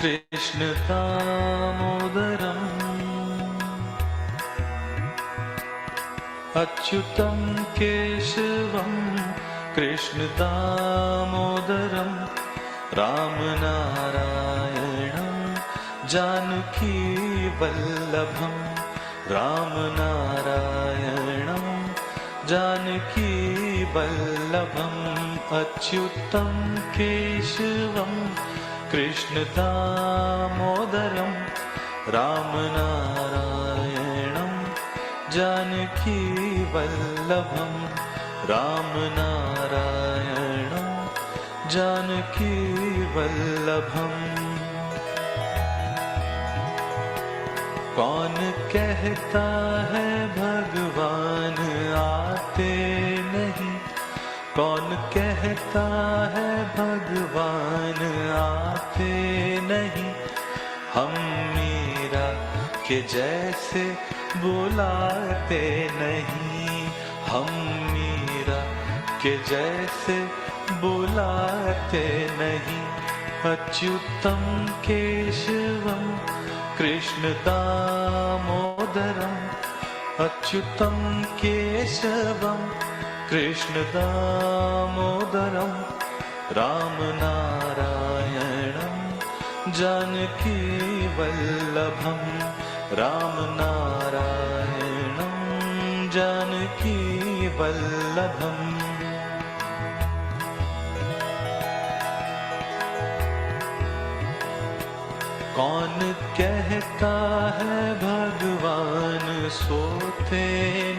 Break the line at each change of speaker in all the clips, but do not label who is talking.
कृष्ण दामोदरम् अच्युतं केशवं कृष्ण दामोदरं रामनारायणं जानकी वल्लभं रामनारायणं जानकी वल्लभम् अच्युतं केशवं कृष्ण दामोदरं रामनारायणं जानकी वल्लभं रामनारायणं जानकी वल्लभम् कौन कहता है भगवान आते नहीं, कौन कहता है भगवान आते नहीं, हम मीरा के जैसे बुलाते नहीं, हम मीरा के जैसे बुलाते नहीं। अच्युतं केशवं कृष्ण दामोदरम् अच्युतं केशवं कृष्ण दामोदरं रामनारायणं जानकी वल्लभं रामनारायणं जानकी वल्लभम् कौन कहता है भगवान सोते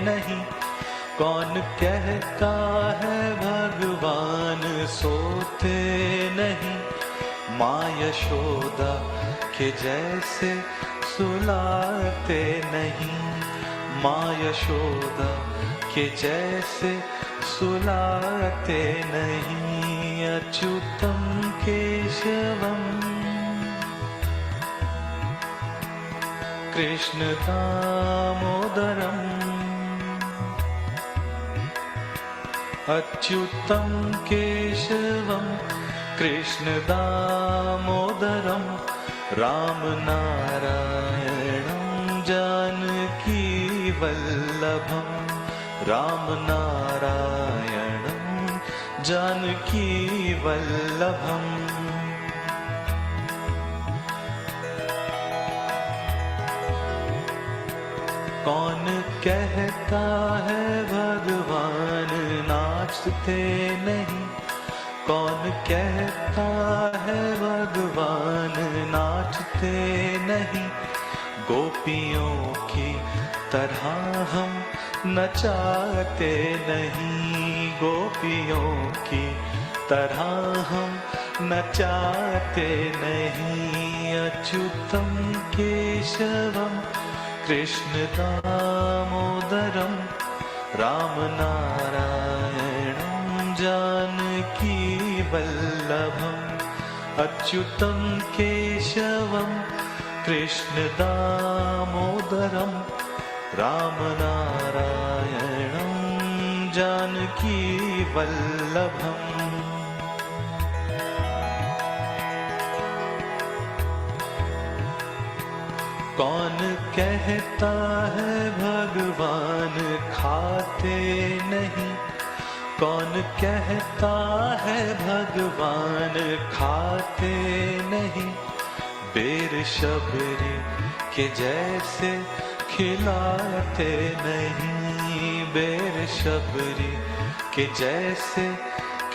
नहीं, कौन कहता है भगवान सोते नहीं, माँ यशोदा के जैसे सुलाते नहीं, माँ यशोदा के जैसे सुलाते नहीं। अच्युतं केशवं कृष्ण दामोदरम् अच्युतं केशवं कृष्ण दामोदरं रामनारायणं जानकी वल्लभं रामनारायणं जानकी वल्लभम् कौन कहता है भगवान नाचते नहीं, कौन कहता है भगवान नाचते नहीं, गोपियों की तरह हम नचाते नहीं, गोपियों की तरह हम नचाते नहीं। अच्युतं केशवं कृष्ण दामोदरं रामनारायणं जानकी वल्लभम् अच्युतं केशवं कृष्ण दामोदरं रामनारायणं जानकी वल्लभम् कौन कहता है भगवान खाते नहीं, कौन कहता है भगवान खाते नहीं, बेर शबरी के जैसे खिलाते नहीं, बेर शबरी के जैसे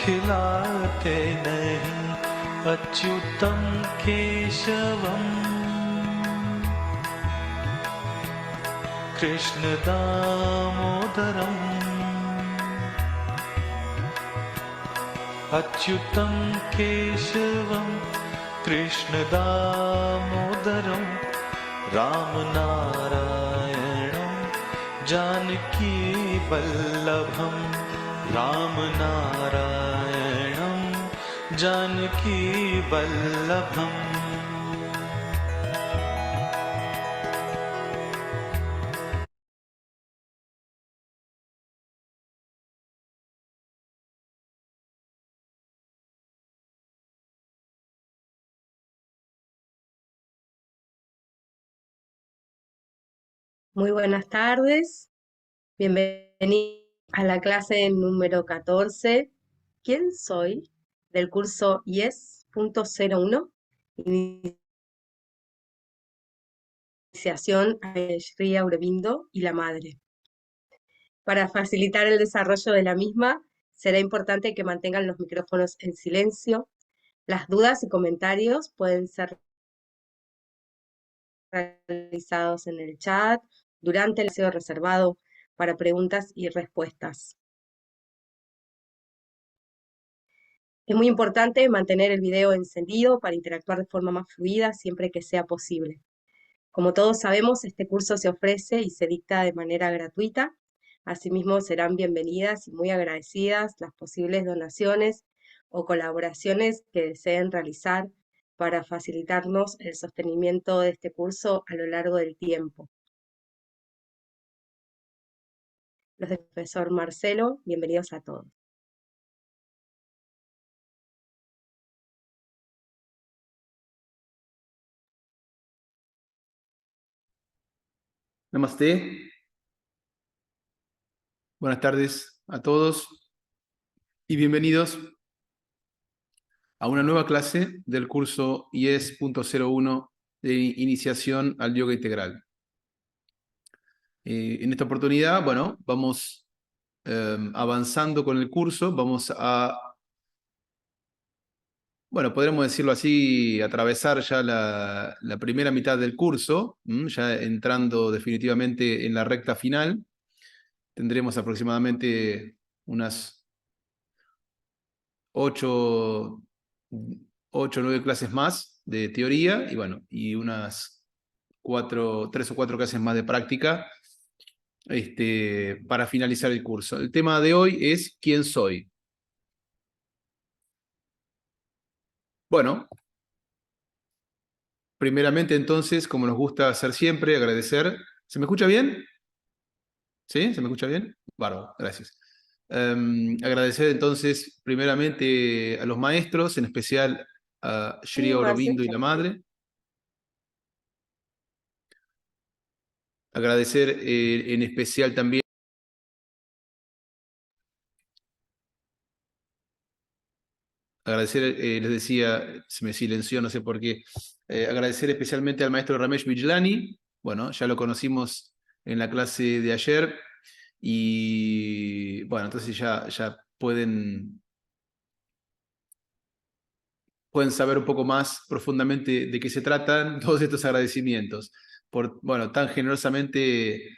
खिलाते नहीं। अच्युतं केशवं कृष्ण दामोदरम् अच्युतं केशवं कृष्ण दामोदरं रामनारायणं जानकी वल्लभं रामनारायणं जानकी वल्लभम्।
Muy buenas tardes, bienvenidos a la clase número 14. ¿Quién soy? Del curso IES.01, Iniciación a Sri Aurobindo y la Madre. Para facilitar el desarrollo de la misma, será importante que mantengan los micrófonos en silencio. Las dudas y comentarios pueden ser realizados en el chat durante el espacio reservado para preguntas y respuestas. Es muy importante mantener el video encendido para interactuar de forma más fluida siempre que sea posible. Como todos sabemos, este curso se ofrece y se dicta de manera gratuita. Asimismo, serán bienvenidas y muy agradecidas las posibles donaciones o colaboraciones que deseen realizar para facilitarnos el sostenimiento de este curso a lo largo del tiempo. Los del profesor Marcelo, bienvenidos a todos.
Namaste. Buenas tardes a todos y bienvenidos a una nueva clase del curso IES.01 de Iniciación al Yoga Integral. En esta oportunidad, bueno, vamos avanzando con el curso, vamos a, bueno, podríamos decirlo así, atravesar ya la primera mitad del curso, ya entrando definitivamente en la recta final. Tendremos aproximadamente unas 8 o 9 clases más de teoría y bueno, y unas 3 o 4 clases más de práctica para finalizar el curso. El tema de hoy es ¿quién soy? Bueno, primeramente entonces, como nos gusta hacer siempre, agradecer. ¿Se me escucha bien? ¿Sí? ¿Se me escucha bien? Bárbaro, gracias. Agradecer entonces primeramente a los maestros, en especial a Shri
Sí, Marcelo.
Aurobindo y la madre. Agradecer en especial también. Agradecer, les decía, se me silenció, no sé por qué. Agradecer especialmente al maestro Ramesh Bijlani. Bueno, ya lo conocimos en la clase de ayer. Y bueno, entonces ya pueden saber un poco más profundamente de qué se tratan todos estos agradecimientos por, bueno, tan generosamente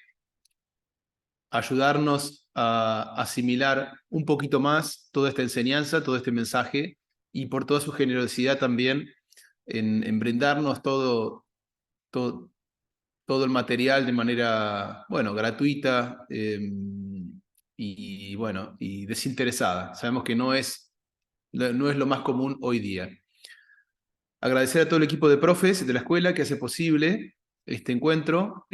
ayudarnos a asimilar un poquito más toda esta enseñanza, todo este mensaje, y por toda su generosidad también en brindarnos todo el material de manera, bueno, gratuita bueno, y desinteresada. Sabemos que no es lo más común hoy día. Agradecer a todo el equipo de profes de la escuela que hace posible este encuentro,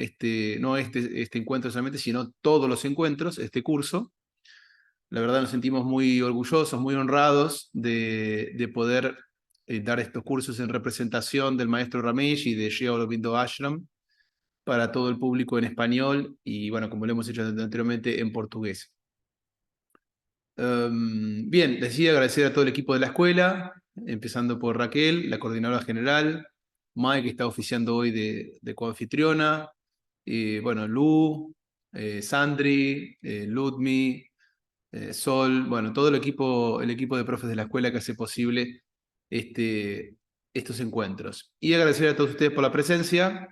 no este encuentro solamente, sino todos los encuentros, este curso. La verdad nos sentimos muy orgullosos, muy honrados de poder dar estos cursos en representación del maestro Ramesh y de Sri Aurobindo Ashram para todo el público en español y, bueno, como lo hemos hecho anteriormente, en portugués. Bien, decía agradecer a todo el equipo de la escuela, empezando por Raquel, la coordinadora general, Mai, que está oficiando hoy de coanfitriona, bueno, Lu, Sandri, Ludmi, Sol, bueno, todo el equipo de profes de la escuela que hace posible estos encuentros. Y agradecer a todos ustedes por la presencia.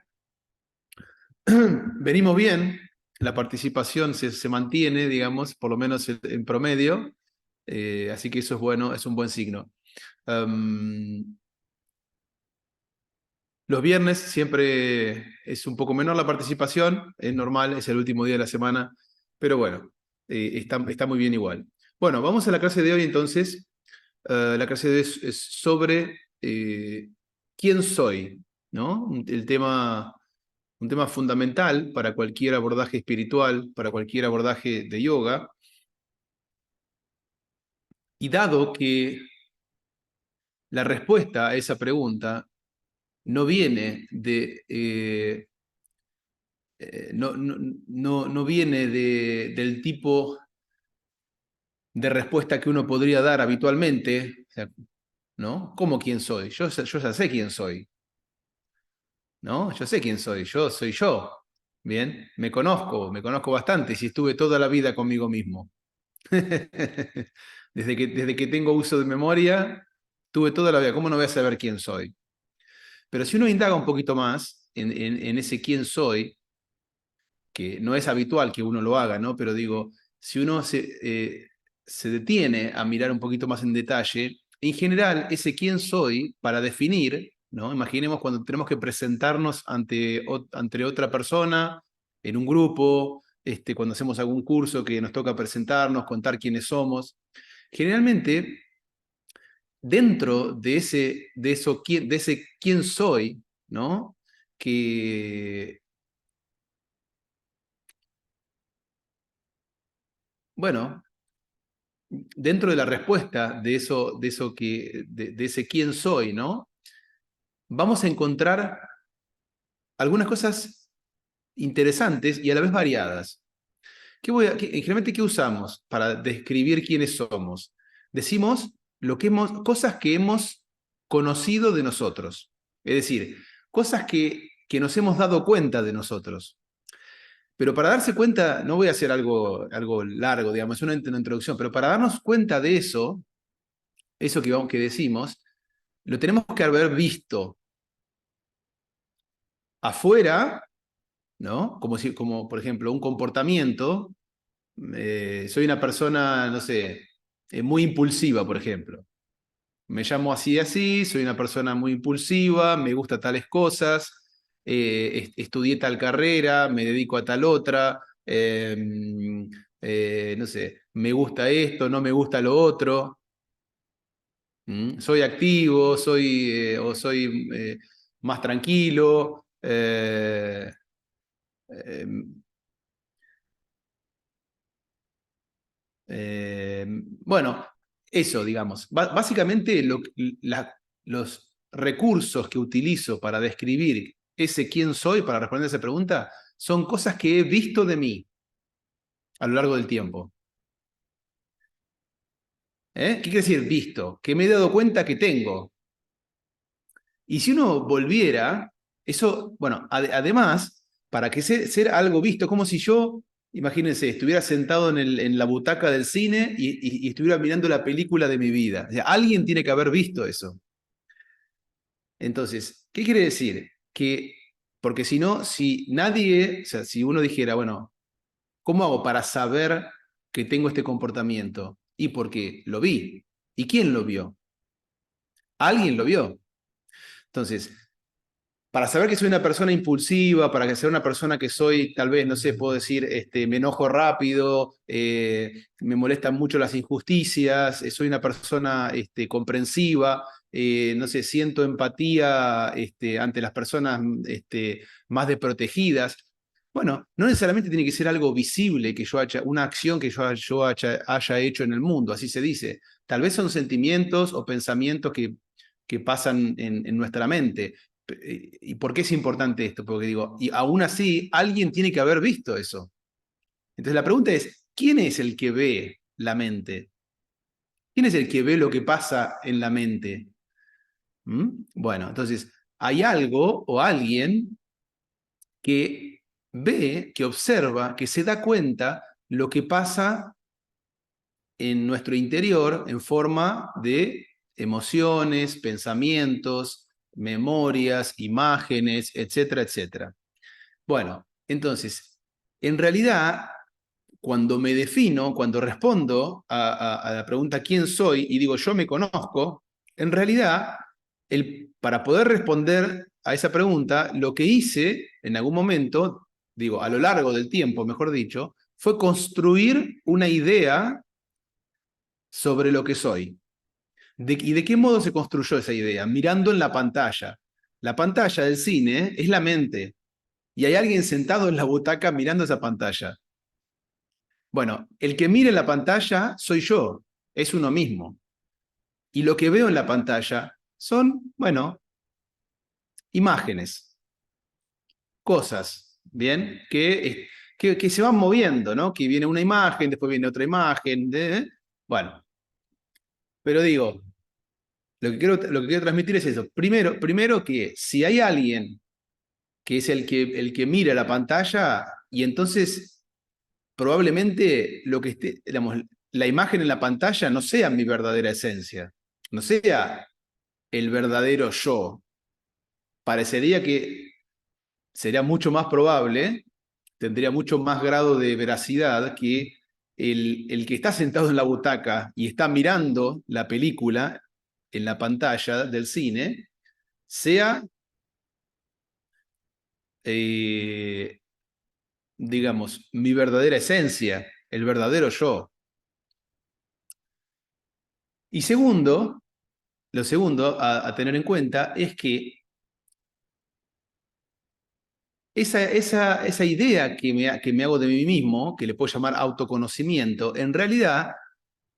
Venimos bien, la participación se mantiene, digamos, por lo menos en promedio, así que eso es bueno, es un buen signo. Los viernes siempre es un poco menor la participación, es normal, es el último día de la semana, pero bueno, está muy bien igual. Bueno, vamos a la clase de hoy entonces. La clase de hoy es sobre quién soy, ¿no? Un tema fundamental para cualquier abordaje espiritual, para cualquier abordaje de yoga. Y dado que la respuesta a esa pregunta no viene no viene del tipo de respuesta que uno podría dar habitualmente, o sea, ¿no? ¿Cómo quién soy? Yo ya sé quién soy, ¿no? Yo sé quién soy, yo soy yo, ¿bien? Me conozco bastante, si estuve toda la vida conmigo mismo. Desde que tengo uso de memoria, tuve toda la vida, ¿cómo no voy a saber quién soy? Pero si uno indaga un poquito más en ese quién soy, que no es habitual que uno lo haga, ¿no? Pero digo, si uno se detiene a mirar un poquito más en detalle, en general, ese quién soy, para definir, ¿no? Imaginemos cuando tenemos que presentarnos ante otra persona, en un grupo, cuando hacemos algún curso que nos toca presentarnos, contar quiénes somos. Generalmente, dentro de ese quién soy, ¿no? Que, bueno, dentro de la respuesta de ese quién soy, ¿no? Vamos a encontrar algunas cosas interesantes y a la vez variadas. Generalmente, ¿qué usamos para describir quiénes somos? Decimos cosas que hemos conocido de nosotros. Es decir, cosas que nos hemos dado cuenta de nosotros. Pero para darse cuenta, no voy a hacer algo largo, digamos, es una introducción, pero para darnos cuenta de eso que decimos, lo tenemos que haber visto afuera, ¿no? Como por ejemplo, un comportamiento. Soy una persona, no sé, muy impulsiva, por ejemplo. Me llamo así y así, soy una persona muy impulsiva, me gusta tales cosas, estudié tal carrera, me dedico a tal otra, no sé, me gusta esto, no me gusta lo otro. Soy activo, soy más tranquilo. Eh, bueno, eso, digamos. Básicamente, los recursos que utilizo para describir ese quién soy, para responder a esa pregunta, son cosas que he visto de mí a lo largo del tiempo. ¿Qué quiere decir visto? Que me he dado cuenta que tengo. Y si uno volviera, eso, bueno, además, para que ser algo visto, como si yo, imagínense, estuviera sentado en la butaca del cine y estuviera mirando la película de mi vida. O sea, alguien tiene que haber visto eso. Entonces, ¿qué quiere decir? Que, porque si no, si nadie, o sea, si uno dijera, bueno, ¿cómo hago para saber que tengo este comportamiento? Y porque lo vi. ¿Y quién lo vio? Alguien lo vio. Entonces, para saber que soy una persona impulsiva, para que sea una persona que soy, tal vez, no sé, puedo decir, me enojo rápido, me molestan mucho las injusticias, soy una persona comprensiva, no sé, siento empatía ante las personas más desprotegidas. Bueno, no necesariamente tiene que ser algo visible que yo haya, una acción que yo haya hecho en el mundo, así se dice. Tal vez son sentimientos o pensamientos que pasan en nuestra mente. ¿Y por qué es importante esto? Porque digo, y aún así, alguien tiene que haber visto eso. Entonces la pregunta es, ¿quién es el que ve la mente? ¿Quién es el que ve lo que pasa en la mente? Bueno, entonces, hay algo o alguien que ve, que observa, que se da cuenta lo que pasa en nuestro interior en forma de emociones, pensamientos, memorias, imágenes, etcétera, etcétera. Bueno, entonces, en realidad, cuando me defino, cuando respondo a la pregunta ¿quién soy? Y digo yo me conozco, en realidad, para poder responder a esa pregunta, lo que hice en algún momento, digo, a lo largo del tiempo, mejor dicho, fue construir una idea sobre lo que soy. ¿Y de qué modo se construyó esa idea? Mirando en la pantalla. La pantalla del cine es la mente. Y hay alguien sentado en la butaca mirando esa pantalla. Bueno, el que mire la pantalla soy yo, es uno mismo. Y lo que veo en la pantalla son, bueno, imágenes, cosas, ¿bien? Que se van moviendo, ¿no? Que viene una imagen, después viene otra imagen, bueno, pero digo, lo que quiero transmitir es eso. Primero que si hay alguien que es el que mira la pantalla, y entonces probablemente lo que esté, digamos, la imagen en la pantalla no sea mi verdadera esencia, no sea el verdadero yo. Parecería que sería mucho más probable, tendría mucho más grado de veracidad que el que está sentado en la butaca y está mirando la película en la pantalla del cine sea, eh, digamos, mi verdadera esencia, el verdadero yo. Y segundo, lo segundo a tener en cuenta es que esa idea que me hago de mí mismo, que le puedo llamar autoconocimiento, en realidad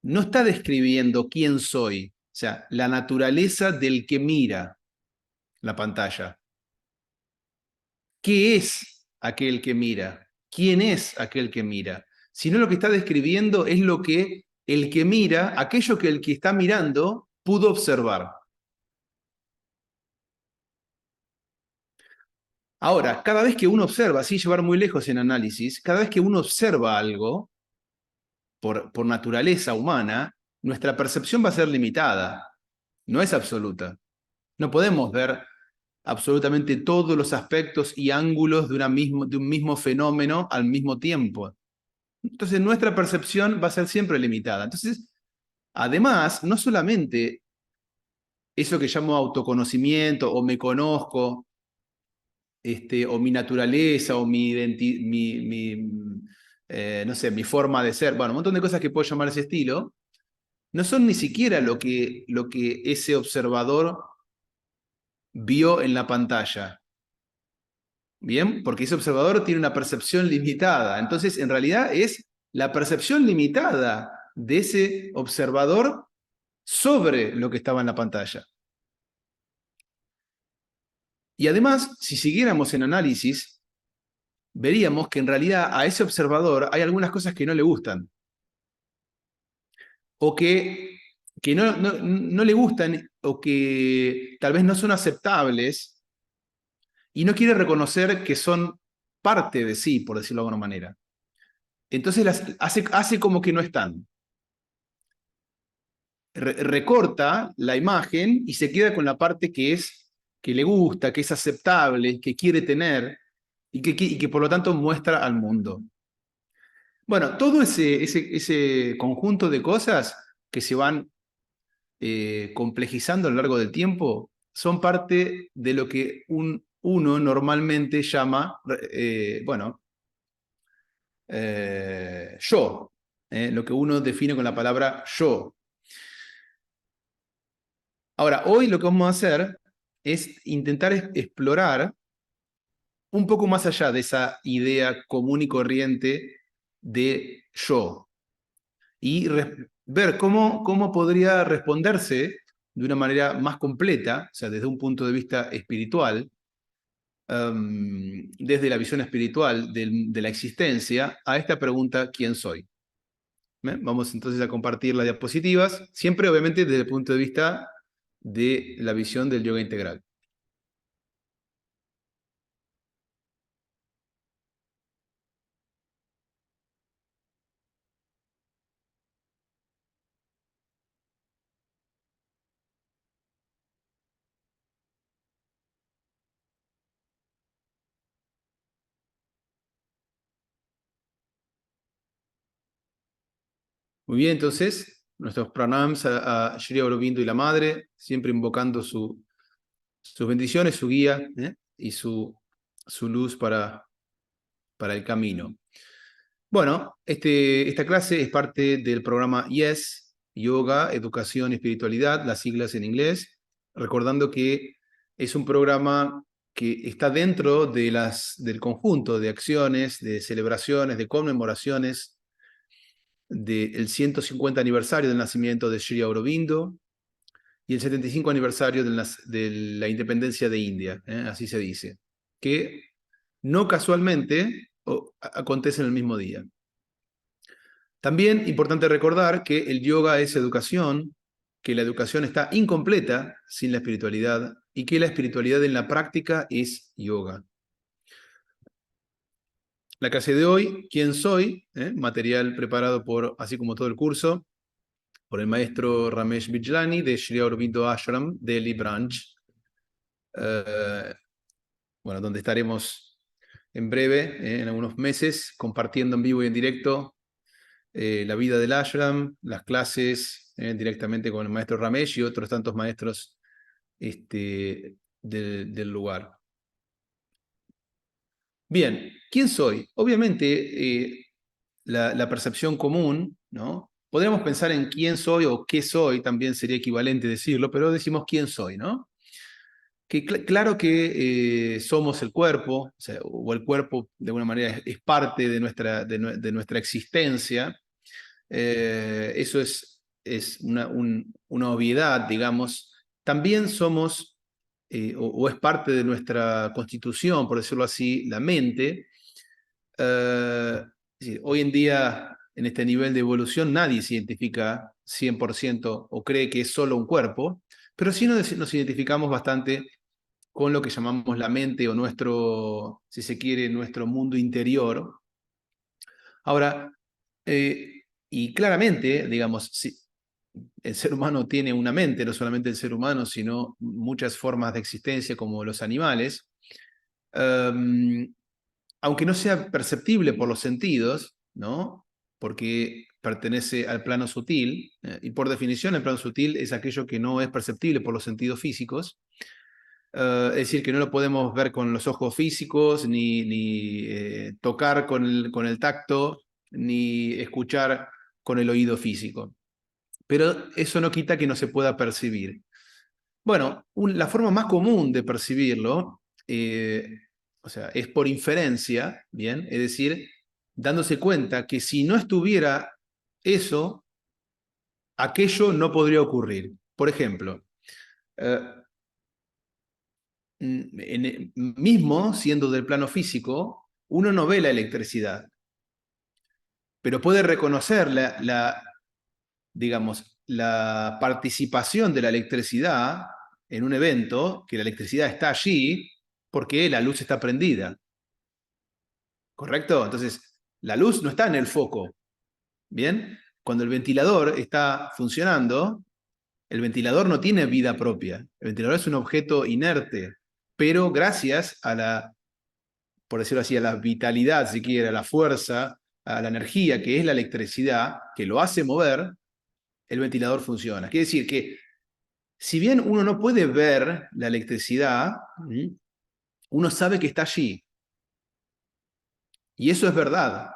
no está describiendo quién soy, o sea, la naturaleza del que mira la pantalla. ¿Qué es aquel que mira? ¿Quién es aquel que mira? Sino lo que está describiendo es lo que el que mira, aquello que el que está mirando pudo observar. Ahora, cada vez que uno observa, sin llevar muy lejos en análisis, cada vez que uno observa algo, por naturaleza humana, nuestra percepción va a ser limitada, no es absoluta. No podemos ver absolutamente todos los aspectos y ángulos de un mismo fenómeno al mismo tiempo. Entonces nuestra percepción va a ser siempre limitada. Entonces, además, no solamente eso que llamo autoconocimiento o me conozco, o mi naturaleza o no sé, mi forma de ser, bueno, un montón de cosas que puedo llamar ese estilo, no son ni siquiera lo que ese observador vio en la pantalla. ¿Bien? Porque ese observador tiene una percepción limitada. Entonces, en realidad es la percepción limitada de ese observador sobre lo que estaba en la pantalla. Y además, si siguiéramos en análisis, veríamos que en realidad a ese observador hay algunas cosas que no le gustan. O que no le gustan o que tal vez no son aceptables y no quiere reconocer que son parte de sí, por decirlo de alguna manera. Entonces hace como que no están. Recorta la imagen y se queda con la parte que le gusta, que es aceptable, que quiere tener y que por lo tanto muestra al mundo. Bueno, todo ese conjunto de cosas que se van complejizando a lo largo del tiempo son parte de lo que uno normalmente llama, yo, lo que uno define con la palabra yo. Ahora, hoy lo que vamos a hacer es intentar explorar un poco más allá de esa idea común y corriente de yo y ver cómo podría responderse de una manera más completa, o sea, desde un punto de vista espiritual, desde la visión espiritual de la existencia, a esta pregunta, ¿quién soy? Vamos entonces a compartir las diapositivas, siempre obviamente desde el punto de vista de la visión del yoga integral. Muy bien, entonces, nuestros pranams a Shri Aurobindo y la Madre, siempre invocando sus bendiciones, su guía, y su luz para el camino. Bueno, esta clase es parte del programa YES, Yoga, Educación y Espiritualidad, las siglas en inglés, recordando que es un programa que está dentro del conjunto de acciones, de celebraciones, de conmemoraciones del 150 aniversario del nacimiento de Shri Aurobindo y el 75 aniversario de la independencia de India, así se dice, que no casualmente acontecen el mismo día. También importante recordar que el yoga es educación, que la educación está incompleta sin la espiritualidad y que la espiritualidad en la práctica es yoga. La clase de hoy, ¿quién soy? Material preparado por, así como todo el curso, por el maestro Ramesh Bijlani de Sri Aurobindo Ashram, Delhi Branch. Bueno, donde estaremos en breve, en algunos meses, compartiendo en vivo y en directo la vida del ashram, las clases directamente con el maestro Ramesh y otros tantos maestros del lugar. Bien, ¿quién soy? Obviamente, la percepción común, ¿no? Podríamos pensar en quién soy o qué soy, también sería equivalente decirlo, pero decimos quién soy, ¿no? Que claro que somos el cuerpo, o sea, o el cuerpo de alguna manera es parte de nuestra existencia. Eso es una obviedad, digamos. También somos, o es parte de nuestra constitución, por decirlo así, la mente. Es decir, hoy en día, en este nivel de evolución, nadie se identifica 100% o cree que es solo un cuerpo, pero sí nos identificamos bastante con lo que llamamos la mente o nuestro, si se quiere, nuestro mundo interior. Ahora, y claramente, digamos, si el ser humano tiene una mente, no solamente el ser humano, sino muchas formas de existencia como los animales, aunque no sea perceptible por los sentidos, ¿no? Porque pertenece al plano sutil, y por definición el plano sutil es aquello que no es perceptible por los sentidos físicos, es decir, que no lo podemos ver con los ojos físicos, ni tocar con el tacto, ni escuchar con el oído físico. Pero eso no quita que no se pueda percibir. Bueno, la forma más común de percibirlo, o sea, es por inferencia, ¿bien? Es decir, dándose cuenta que si no estuviera eso, aquello no podría ocurrir. Por ejemplo, mismo siendo del plano físico, uno no ve la electricidad, pero puede reconocer digamos, la participación de la electricidad en un evento, que la electricidad está allí porque la luz está prendida. ¿Correcto? Entonces, la luz no está en el foco. ¿Bien? Cuando el ventilador está funcionando, el ventilador no tiene vida propia. El ventilador es un objeto inerte, pero gracias a la, por decirlo así, a la vitalidad, si quiere, a la fuerza, a la energía que es la electricidad, que lo hace mover, el ventilador funciona. Quiere decir que, si bien uno no puede ver la electricidad, uno sabe que está allí. Y eso es verdad.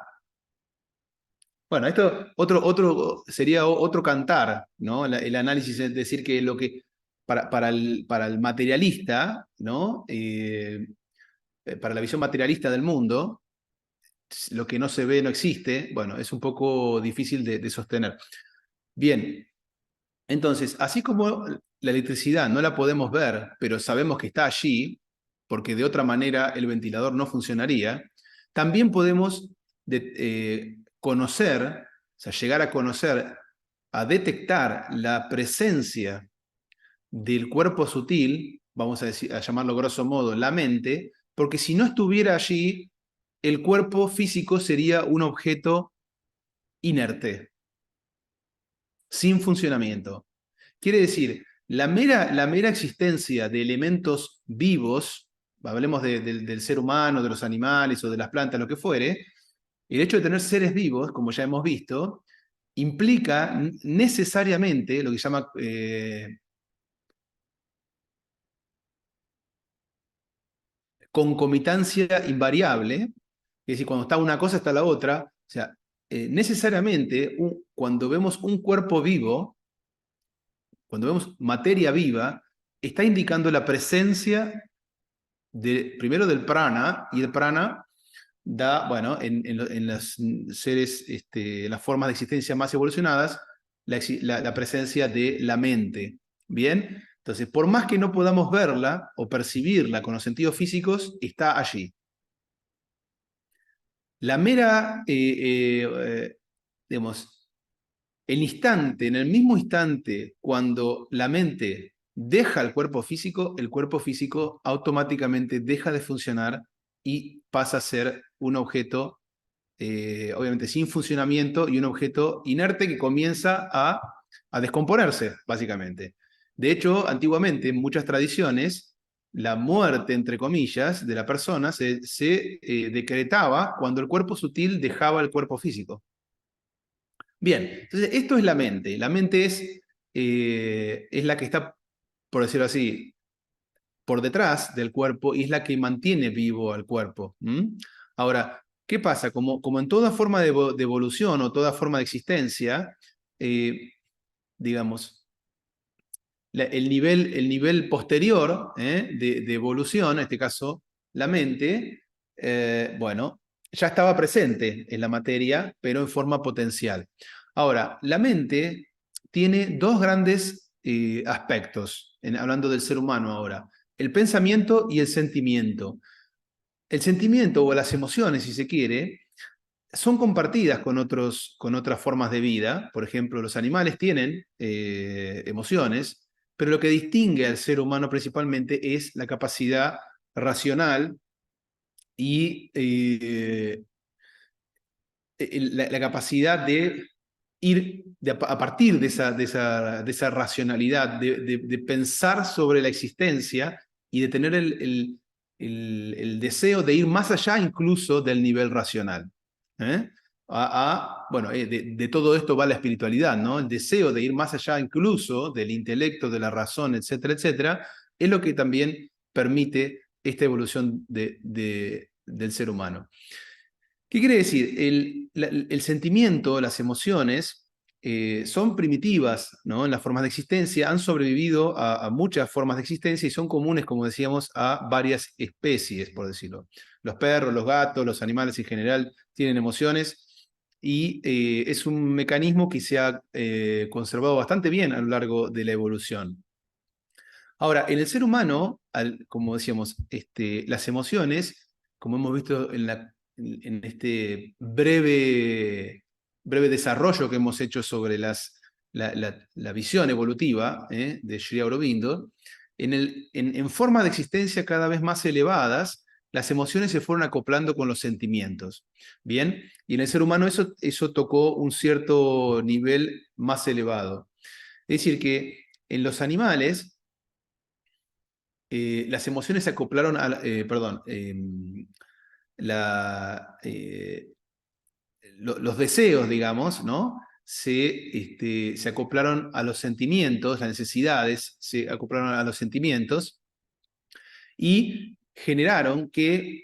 Bueno, esto sería otro cantar, ¿no? El análisis es decir que lo que para el materialista, ¿no? Para la visión materialista del mundo, lo que no se ve no existe. Bueno, es un poco difícil de sostener. Bien, entonces, así como la electricidad no la podemos ver, pero sabemos que está allí, porque de otra manera el ventilador no funcionaría, también podemos conocer, o sea, llegar a conocer, a detectar la presencia del cuerpo sutil, vamos a llamarlo grosso modo la mente, porque si no estuviera allí, el cuerpo físico sería un objeto inerte, sin funcionamiento. Quiere decir, la mera existencia de elementos vivos, hablemos del ser humano, de los animales o de las plantas, lo que fuere, el hecho de tener seres vivos, como ya hemos visto, implica necesariamente lo que se llama concomitancia invariable, es decir, cuando está una cosa está la otra, o sea, necesariamente cuando vemos un cuerpo vivo, cuando vemos materia viva, está indicando la presencia primero del prana, y el prana da, bueno, en los seres, las formas de existencia más evolucionadas, la presencia de la mente. ¿Bien? Entonces, por más que no podamos verla o percibirla con los sentidos físicos, está allí. la mera, digamos, en el mismo instante, cuando la mente deja el cuerpo físico automáticamente deja de funcionar y pasa a ser un objeto, obviamente sin funcionamiento, y un objeto inerte que comienza a descomponerse, básicamente. De hecho, antiguamente, en muchas tradiciones, la muerte, entre comillas, de la persona se decretaba cuando el cuerpo sutil dejaba el cuerpo físico. Bien, entonces esto es la mente. La mente es la que está, por decirlo así, por detrás del cuerpo y es la que mantiene vivo al cuerpo. Ahora, ¿qué pasa? Como en toda forma de evolución o toda forma de existencia, digamos, el nivel posterior de evolución, en este caso la mente, bueno, ya estaba presente en la materia, pero en forma potencial. Ahora, la mente tiene dos grandes aspectos, hablando del ser humano ahora, el pensamiento y el sentimiento. El sentimiento o las emociones, si se quiere, son compartidas con otras formas de vida. Por ejemplo, los animales tienen emociones, pero lo que distingue al ser humano principalmente es la capacidad racional y la capacidad de ir a partir de esa racionalidad, de pensar sobre la existencia y de tener el deseo de ir más allá incluso del nivel racional. ¿Eh? Bueno, de todo esto va la espiritualidad, ¿no? El deseo de ir más allá incluso del intelecto, de la razón, etcétera, etcétera, es lo que también permite esta evolución del ser humano. ¿Qué quiere decir? El sentimiento, las emociones, son primitivas, ¿no? En las formas de existencia, han sobrevivido a muchas formas de existencia y son comunes, como decíamos, a varias especies, por decirlo. Los perros, los gatos, los animales en general tienen emociones y es un mecanismo que se ha conservado bastante bien a lo largo de la evolución. Ahora, en el ser humano, como decíamos, las emociones, como hemos visto en este breve desarrollo que hemos hecho sobre la visión evolutiva de Sri Aurobindo, en forma de existencia cada vez más elevadas, las emociones se fueron acoplando con los sentimientos. Bien, y en el ser humano eso tocó un cierto nivel más elevado. Es decir, que en los animales las emociones se acoplaron a, perdón, los deseos, digamos, ¿no? Se acoplaron a los sentimientos, las necesidades se acoplaron a los sentimientos y generaron que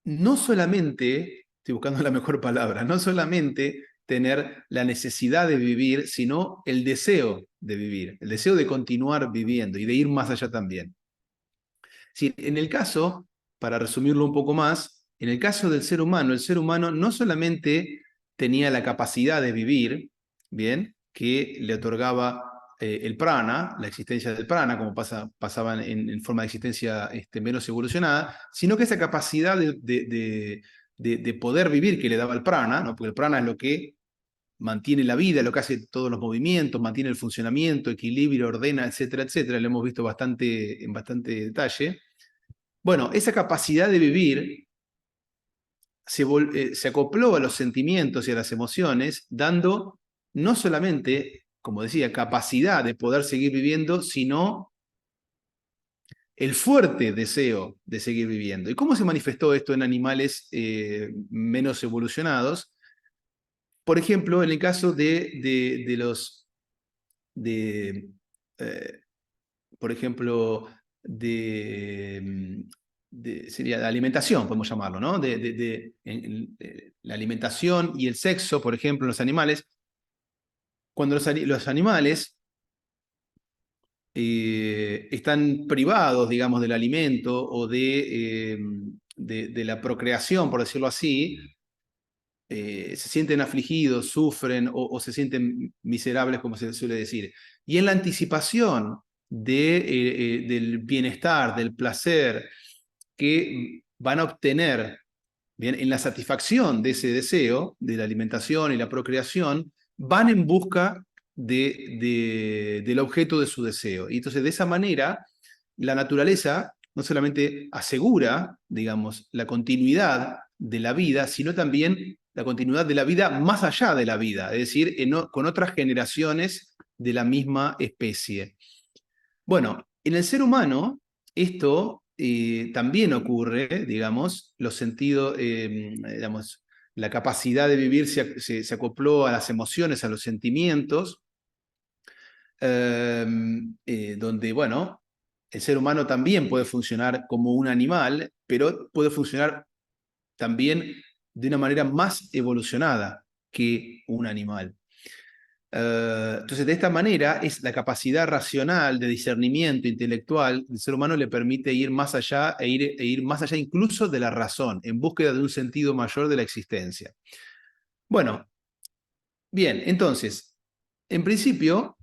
no solamente, estoy buscando la mejor palabra, no solamente tener la necesidad de vivir, sino el deseo de vivir, el deseo de continuar viviendo y de ir más allá también. Sí, en el caso, para resumirlo un poco más, en el caso del ser humano, el ser humano no solamente tenía la capacidad de vivir, bien, que le otorgaba el prana, la existencia del prana, como pasaba en forma de existencia menos evolucionada, sino que esa capacidad de poder vivir que le daba el prana, ¿no? Porque el prana es lo que mantiene la vida, lo que hace todos los movimientos, mantiene el funcionamiento, equilibrio, ordena, etcétera, etcétera. Lo hemos visto en bastante detalle. Bueno, esa capacidad de vivir se acopló a los sentimientos y a las emociones, dando no solamente, como decía, capacidad de poder seguir viviendo, sino el fuerte deseo de seguir viviendo. ¿Y cómo se manifestó esto en animales menos evolucionados? Por ejemplo, en el caso por ejemplo, sería la alimentación, podemos llamarlo, ¿no? La alimentación y el sexo, por ejemplo, en los animales. Cuando los animales están privados, digamos, del alimento o de la procreación, por decirlo así, se sienten afligidos, sufren o se sienten miserables, como se suele decir. Y en la anticipación del bienestar, del placer que van a obtener, bien, en la satisfacción de ese deseo, de la alimentación y la procreación, van en busca del objeto de su deseo. Y entonces, de esa manera, la naturaleza no solamente asegura, digamos, la continuidad de la vida, sino también la continuidad de la vida más allá de la vida, es decir, con otras generaciones de la misma especie. Bueno, en el ser humano esto también ocurre, digamos, los sentidos, digamos, la capacidad de vivir se acopló a las emociones, a los sentimientos, donde, bueno, el ser humano también puede funcionar como un animal, pero puede funcionar también de una manera más evolucionada que un animal. Entonces, de esta manera, es la capacidad racional de discernimiento intelectual del ser humano le permite ir más allá e ir más allá incluso de la razón, en búsqueda de un sentido mayor de la existencia. Bueno, bien, entonces, en principio,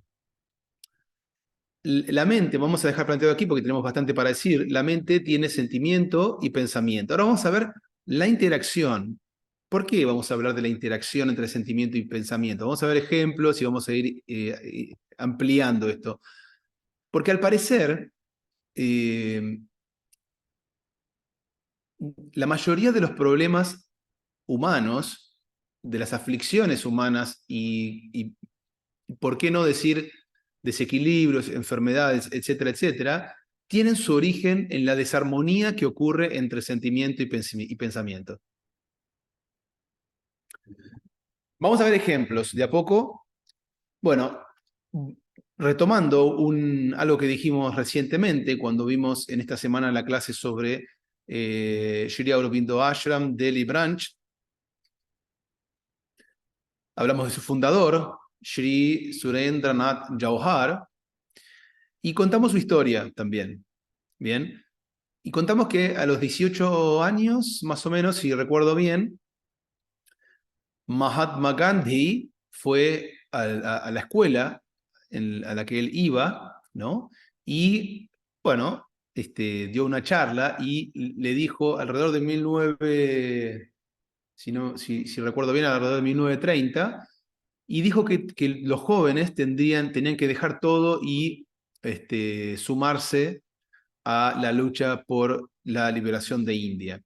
la mente, vamos a dejar planteado aquí porque tenemos bastante para decir, la mente tiene sentimiento y pensamiento. Ahora vamos a ver la interacción. ¿Por qué vamos a hablar de la interacción entre sentimiento y pensamiento? Vamos a ver ejemplos y vamos a ir ampliando esto. Porque al parecer, la mayoría de los problemas humanos, de las aflicciones humanas y por qué no decir desequilibrios, enfermedades, etcétera, etcétera, tienen su origen en la desarmonía que ocurre entre sentimiento y pensamiento. Vamos a ver ejemplos de a poco. Bueno, retomando algo que dijimos recientemente cuando vimos en esta semana la clase sobre Sri Aurobindo Ashram, Delhi Branch, hablamos de su fundador, Sri Surendranath Jauhar, y contamos su historia también. Bien. Y contamos que a los 18 años, más o menos, si recuerdo bien, Mahatma Gandhi fue a la escuela a la que él iba, ¿no? Y, bueno, dio una charla y le dijo alrededor de 19, si recuerdo bien, alrededor de 1930, y dijo que los jóvenes tenían que dejar todo y sumarse a la lucha por la liberación de India.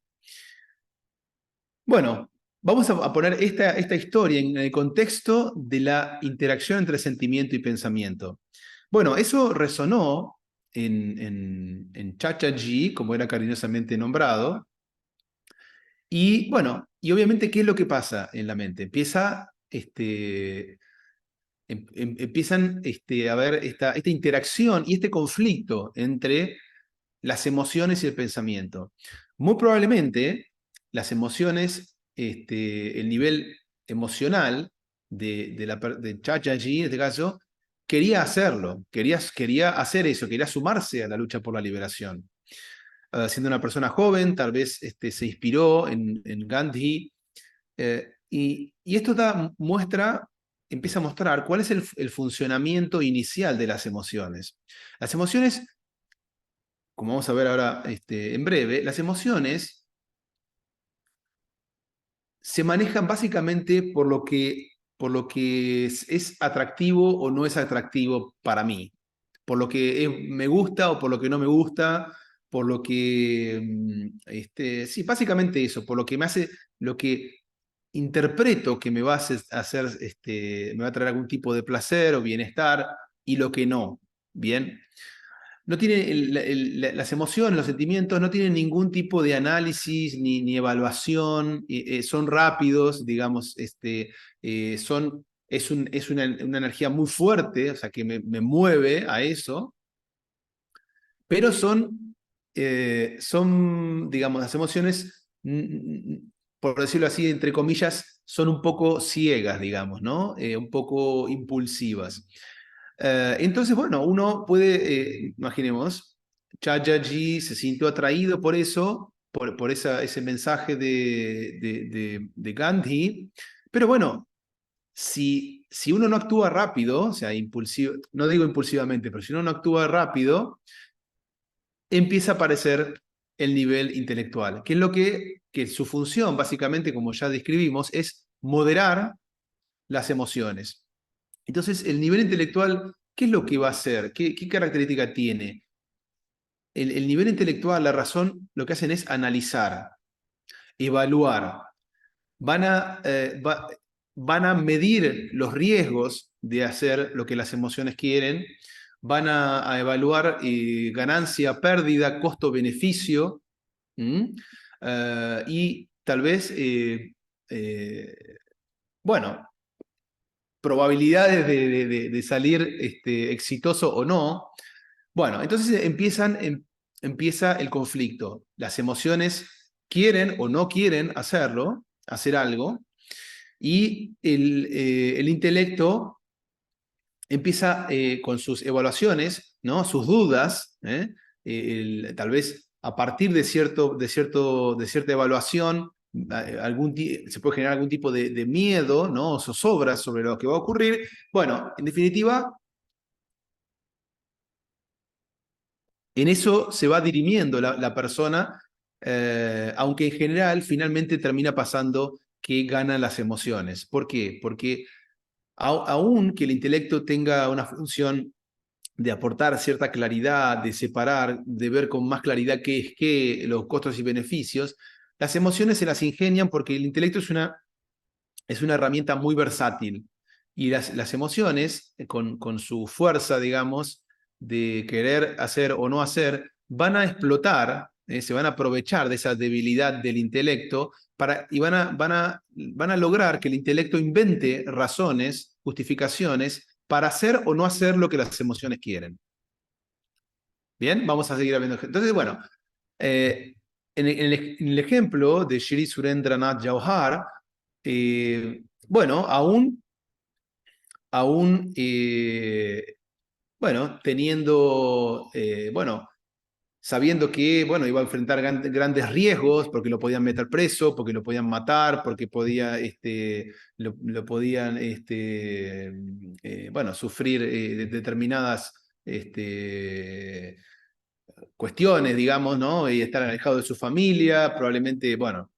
Bueno, vamos a poner esta historia en el contexto de la interacción entre sentimiento y pensamiento. Bueno, eso resonó en Chachaji, como era cariñosamente nombrado, y bueno, y obviamente, ¿qué es lo que pasa en la mente? Empiezan a ver esta interacción y este conflicto entre las emociones y el pensamiento. Muy probablemente las emociones, el nivel emocional de Chachaji, en este caso, quería hacerlo, quería hacer eso, quería sumarse a la lucha por la liberación. Siendo una persona joven, tal vez se inspiró en Gandhi, y esto empieza a mostrar cuál es el funcionamiento inicial de las emociones. Las emociones, como vamos a ver ahora en breve, las emociones se manejan básicamente por lo que es atractivo o no es atractivo para mí, por lo que me gusta o por lo que no me gusta, por lo que, sí, básicamente eso, por lo que me hace, lo que interpreto que me va a hacer, me va a traer algún tipo de placer o bienestar y lo que no, ¿bien? No tiene las emociones, los sentimientos no tienen ningún tipo de análisis ni evaluación, son rápidos, digamos, es una energía muy fuerte, o sea, que me mueve a eso, pero digamos, las emociones, por decirlo así, entre comillas, son un poco ciegas, digamos, ¿no? Un poco impulsivas. Entonces, bueno, uno puede, imaginemos, Chachaji se sintió atraído por eso, por ese mensaje de Gandhi, pero bueno, si si uno no actúa rápido, o sea, no digo impulsivamente, pero si uno no actúa rápido, empieza a aparecer el nivel intelectual, que es lo que su función, básicamente, como ya describimos, es moderar las emociones. Entonces, el nivel intelectual, ¿qué es lo que va a hacer? ¿Qué característica tiene? El nivel intelectual, la razón, lo que hacen es analizar, evaluar. Van a medir los riesgos de hacer lo que las emociones quieren, van a evaluar ganancia, pérdida, costo-beneficio, y tal vez, bueno, probabilidades de salir exitoso o no. Bueno, entonces empieza el conflicto. Las emociones quieren o no quieren hacer algo, y el intelecto empieza con sus evaluaciones, ¿no? Sus dudas, tal vez a partir de cierta evaluación, se puede generar algún tipo de miedo, ¿no? O zozobra sobre lo que va a ocurrir. Bueno, en definitiva, en eso se va dirimiendo la persona, aunque en general finalmente termina pasando que ganan las emociones. ¿Por qué? Porque aún que el intelecto tenga una función de aportar cierta claridad, de separar, de ver con más claridad qué es qué, los costos y beneficios, las emociones se las ingenian porque el intelecto es una herramienta muy versátil. Y las emociones, con su fuerza, digamos, de querer hacer o no hacer, van a explotar, se van a aprovechar de esa debilidad del intelecto y van a lograr que el intelecto invente razones, justificaciones para hacer o no hacer lo que las emociones quieren. Bien, vamos a seguir viendo. Entonces, bueno, en el ejemplo de Shri Surendranath Jauhar, bueno, aún bueno, teniendo, bueno, sabiendo que, bueno, iba a enfrentar grandes riesgos, porque lo podían meter preso, porque lo podían matar, porque lo podían, bueno, sufrir determinadas cuestiones, digamos, ¿no? Y estar alejado de su familia, probablemente, bueno,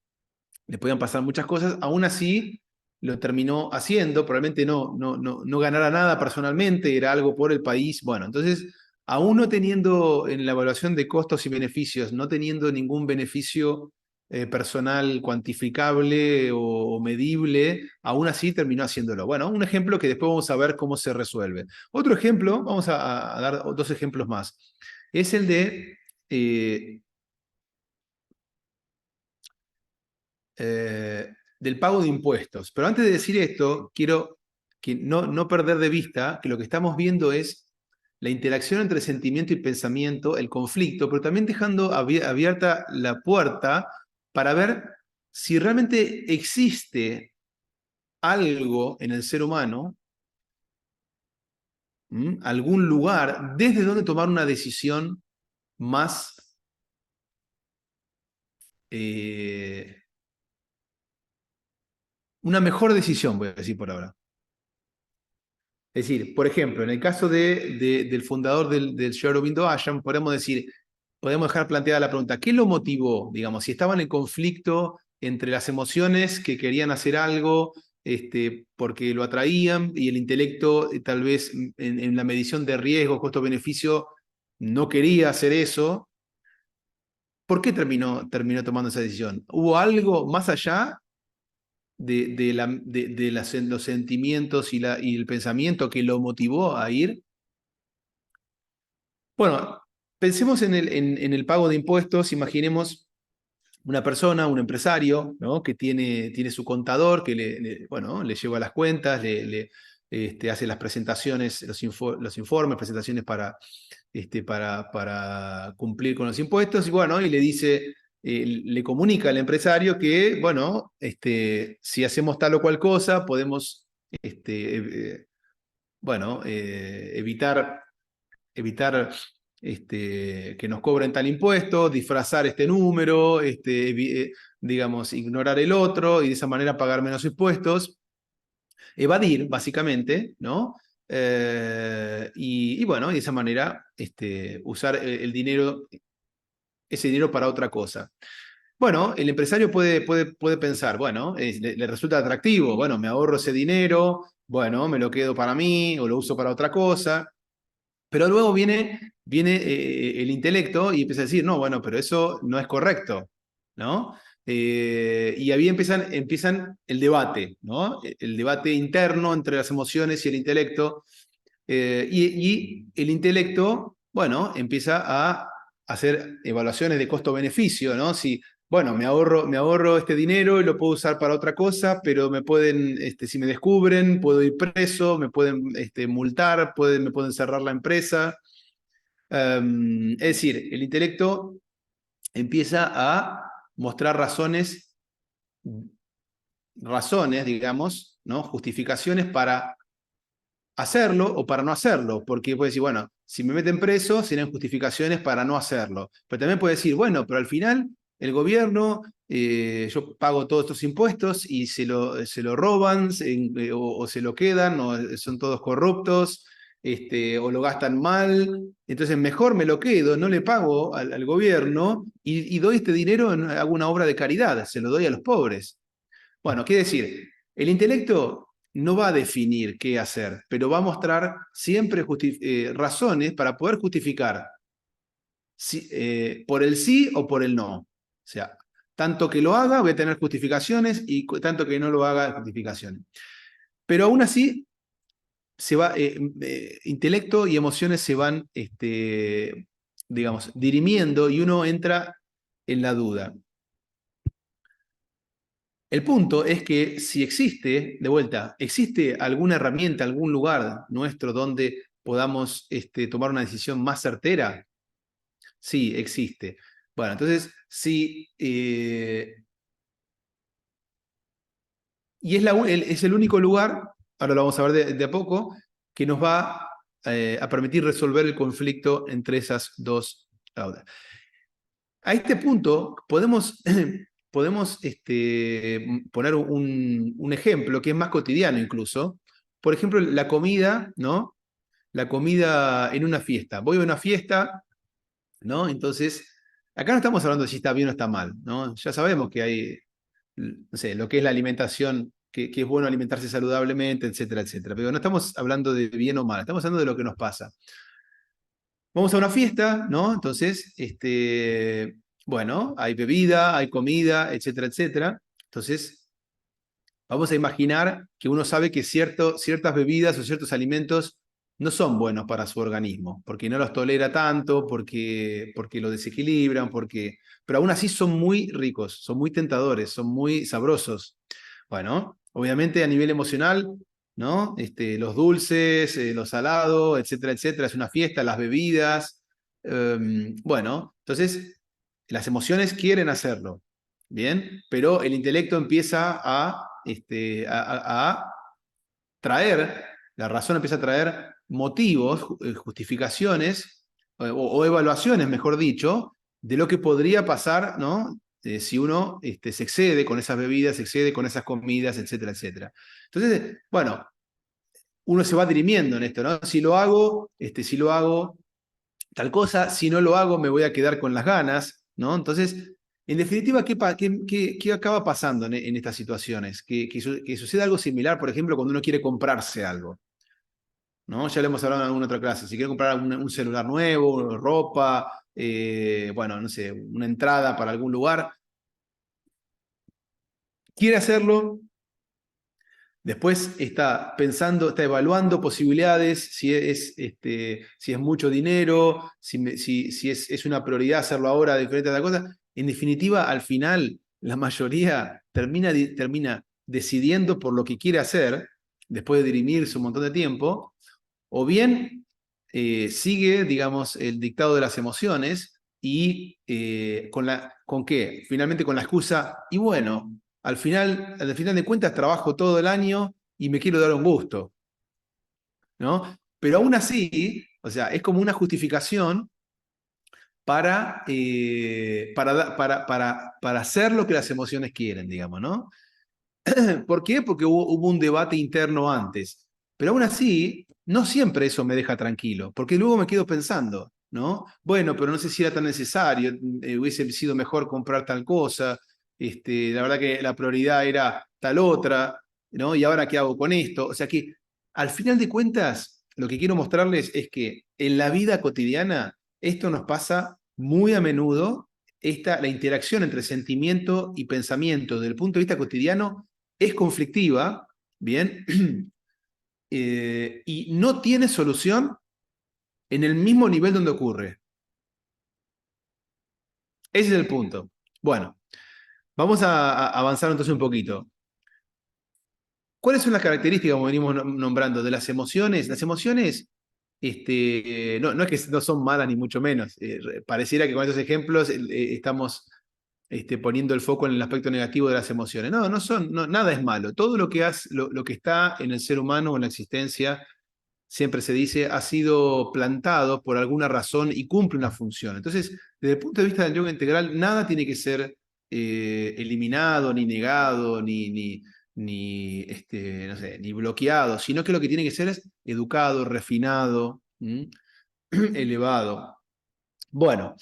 le podían pasar muchas cosas, aún así lo terminó haciendo, probablemente no ganara nada personalmente, era algo por el país. Bueno, entonces, aún no teniendo en la evaluación de costos y beneficios, no teniendo ningún beneficio personal cuantificable o medible, aún así terminó haciéndolo. Bueno, un ejemplo que después vamos a ver cómo se resuelve. Otro ejemplo, vamos a dar dos ejemplos más, es el de del pago de impuestos. Pero antes de decir esto, quiero no perder de vista que lo que estamos viendo es la interacción entre sentimiento y pensamiento, el conflicto, pero también dejando abierta la puerta para ver si realmente existe algo en el ser humano, algún lugar desde donde tomar una decisión más una mejor decisión, voy a decir por ahora. Es decir, por ejemplo, en el caso del fundador del Sri Aurobindo Ashram, podemos dejar planteada la pregunta, ¿qué lo motivó? Digamos, si estaban en conflicto entre las emociones que querían hacer algo porque lo atraían y el intelecto tal vez en la medición de riesgo, costo-beneficio, no quería hacer eso. ¿Por qué terminó tomando esa decisión? ¿Hubo algo más allá los sentimientos y el pensamiento que lo motivó a ir? Bueno, pensemos en el pago de impuestos. Imaginemos una persona, un empresario, ¿no? Que tiene su contador, que bueno, le lleva las cuentas, hace las presentaciones, los informes, presentaciones para cumplir con los impuestos, y bueno, y le dice, le comunica al empresario que, bueno, si hacemos tal o cual cosa, podemos, bueno, evitar que nos cobren tal impuesto, disfrazar este número, digamos, ignorar el otro, y de esa manera pagar menos impuestos. evadir, básicamente, ¿no? Y bueno, y de esa manera usar el dinero, ese dinero para otra cosa. Bueno, el empresario puede pensar, bueno, le resulta atractivo, bueno, me ahorro ese dinero, bueno, me lo quedo para mí o lo uso para otra cosa, pero luego viene el intelecto y empieza a decir, no, bueno, pero eso no es correcto, ¿no? Y ahí empiezan el debate, ¿no? El debate interno entre las emociones y el intelecto. Y el intelecto, bueno, empieza a hacer evaluaciones de costo-beneficio, ¿no? Si, bueno, me ahorro este dinero y lo puedo usar para otra cosa, pero me pueden, si me descubren, puedo ir preso, me pueden multar, me pueden cerrar la empresa. Es decir, el intelecto empieza a mostrar razones, digamos, ¿no? Justificaciones para hacerlo o para no hacerlo, porque puede decir, bueno, si me meten preso, serán justificaciones para no hacerlo. Pero también puede decir, bueno, pero al final el gobierno, yo pago todos estos impuestos y se lo roban o se lo quedan, o son todos corruptos, o lo gastan mal, entonces mejor me lo quedo, no le pago al gobierno y doy este dinero en alguna obra de caridad, se lo doy a los pobres. Bueno, quiere decir, el intelecto no va a definir qué hacer, pero va a mostrar siempre razones para poder justificar por el sí o por el no. O sea, tanto que lo haga voy a tener justificaciones y tanto que no lo haga justificaciones. Pero aún así, intelecto y emociones se van, digamos, dirimiendo y uno entra en la duda. El punto es que si existe, de vuelta, existe alguna herramienta, algún lugar nuestro donde podamos tomar una decisión más certera, sí, existe. Bueno, entonces, sí, y es el único lugar, ahora lo vamos a ver de a poco, que nos va a permitir resolver el conflicto entre esas dos aulas. A este punto podemos poner un ejemplo que es más cotidiano incluso. Por ejemplo, la comida, ¿no? La comida en una fiesta. Voy a una fiesta, ¿no? Entonces, acá no estamos hablando de si está bien o está mal, ¿no? Ya sabemos que hay, no sé, lo que es la alimentación, que es bueno alimentarse saludablemente, etcétera, etcétera. Pero no estamos hablando de bien o mal, estamos hablando de lo que nos pasa. Vamos a una fiesta, ¿no? Entonces, bueno, hay bebida, hay comida, etcétera, etcétera. Entonces, vamos a imaginar que uno sabe que ciertas bebidas o ciertos alimentos no son buenos para su organismo, porque no los tolera tanto, porque lo desequilibran, pero aún así son muy ricos, son muy tentadores, son muy sabrosos. Bueno, obviamente a nivel emocional, ¿no? Los dulces, lo salado, etcétera, etcétera, es una fiesta, las bebidas. Bueno, entonces las emociones quieren hacerlo, ¿bien? Pero el intelecto empieza a traer, la razón empieza a traer motivos, justificaciones o evaluaciones, mejor dicho, de lo que podría pasar, ¿no? Si uno se excede con esas bebidas, se excede con esas comidas, etcétera, etcétera. Entonces, bueno, uno se va dirimiendo en esto, ¿no? Si lo hago tal cosa, si no lo hago me voy a quedar con las ganas, ¿no? Entonces, en definitiva, ¿qué acaba pasando en estas situaciones? Que sucede algo similar, por ejemplo, cuando uno quiere comprarse algo, ¿no? Ya lo hemos hablado en alguna otra clase. Si quiere comprar un celular nuevo, ropa, bueno, no sé, una entrada para algún lugar, quiere hacerlo. Después está pensando, está evaluando posibilidades, si es mucho dinero, si es una prioridad hacerlo ahora, diferente a otra cosa. En definitiva, al final, la mayoría termina decidiendo por lo que quiere hacer, después de dirimirse un montón de tiempo, o bien sigue, digamos, el dictado de las emociones y ¿con qué? Finalmente con la excusa, y bueno, al final de cuentas trabajo todo el año y me quiero dar un gusto, ¿no? Pero aún así, o sea, es como una justificación para hacer lo que las emociones quieren, digamos, ¿no? ¿Por qué? Porque hubo un debate interno antes. Pero aún así, no siempre eso me deja tranquilo, porque luego me quedo pensando, ¿no? Bueno, pero no sé si era tan necesario, hubiese sido mejor comprar tal cosa, la verdad que la prioridad era tal otra, ¿no? ¿Y ahora qué hago con esto? O sea que, al final de cuentas, lo que quiero mostrarles es que en la vida cotidiana esto nos pasa muy a menudo, la interacción entre sentimiento y pensamiento desde el punto de vista cotidiano es conflictiva, ¿bien? Y no tiene solución en el mismo nivel donde ocurre. Ese es el punto. Bueno, vamos a avanzar entonces un poquito. ¿Cuáles son las características, como venimos nombrando, de las emociones? Las emociones no es que no son malas ni mucho menos. Pareciera que con estos ejemplos estamos poniendo el foco en el aspecto negativo de las emociones. No, nada es malo. Todo lo lo que está en el ser humano o en la existencia, siempre se dice, ha sido plantado por alguna razón y cumple una función. Entonces, desde el punto de vista del yoga integral, nada tiene que ser eliminado, ni negado, no sé, ni bloqueado, sino que lo que tiene que ser es educado, refinado, elevado. Bueno,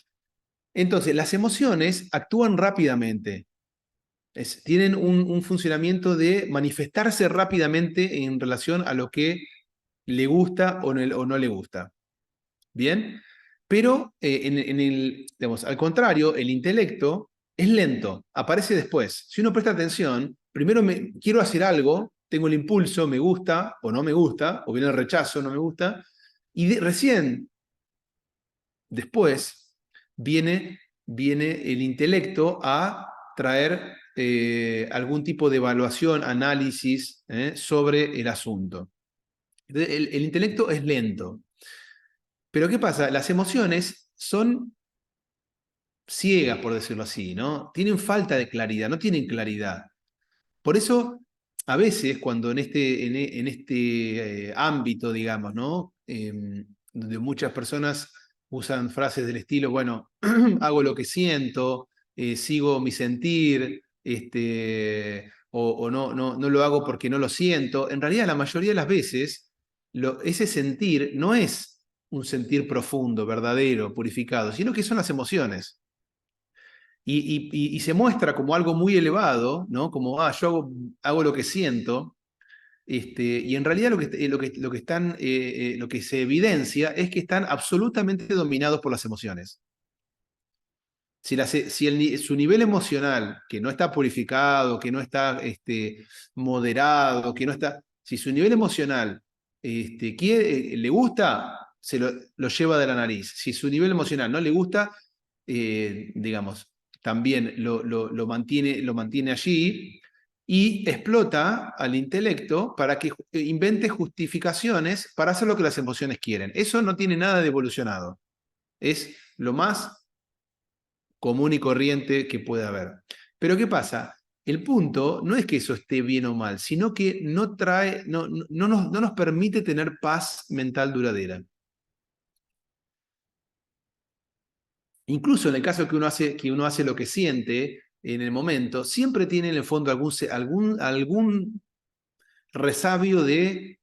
entonces las emociones actúan rápidamente. Tienen un funcionamiento de manifestarse rápidamente en relación a lo que le gusta o no le gusta. ¿Bien? Pero digamos, al contrario, el intelecto es lento, aparece después. Si uno presta atención, primero quiero hacer algo, tengo el impulso, me gusta o no me gusta, o viene el rechazo, no me gusta, y recién después viene el intelecto a traer algún tipo de evaluación, análisis sobre el asunto. El intelecto es lento. Pero ¿qué pasa? Las emociones son ciegas, por decirlo así, ¿no? Tienen falta de claridad, no tienen claridad. Por eso, a veces, cuando en este ámbito, digamos, ¿no? Donde muchas personas usan frases del estilo, bueno, hago lo que siento, sigo mi sentir, o no lo hago porque no lo siento. En realidad, la mayoría de las veces, ese sentir no es un sentir profundo, verdadero, purificado, sino que son las emociones. Y se muestra como algo muy elevado, ¿no? Como, yo hago lo que siento, y en realidad lo que se evidencia es que están absolutamente dominados por las emociones. Si su nivel emocional, que no está purificado, que no está moderado, que no está. Si su nivel emocional le gusta, lo lleva de la nariz. Si su nivel emocional no le gusta, digamos, también lo mantiene allí y explota al intelecto para que invente justificaciones para hacer lo que las emociones quieren. Eso no tiene nada de evolucionado. Es lo más común y corriente que puede haber. Pero ¿qué pasa? El punto no es que eso esté bien o mal, sino que no nos permite tener paz mental duradera. Incluso en el caso que uno hace lo que siente en el momento, siempre tiene en el fondo algún resabio de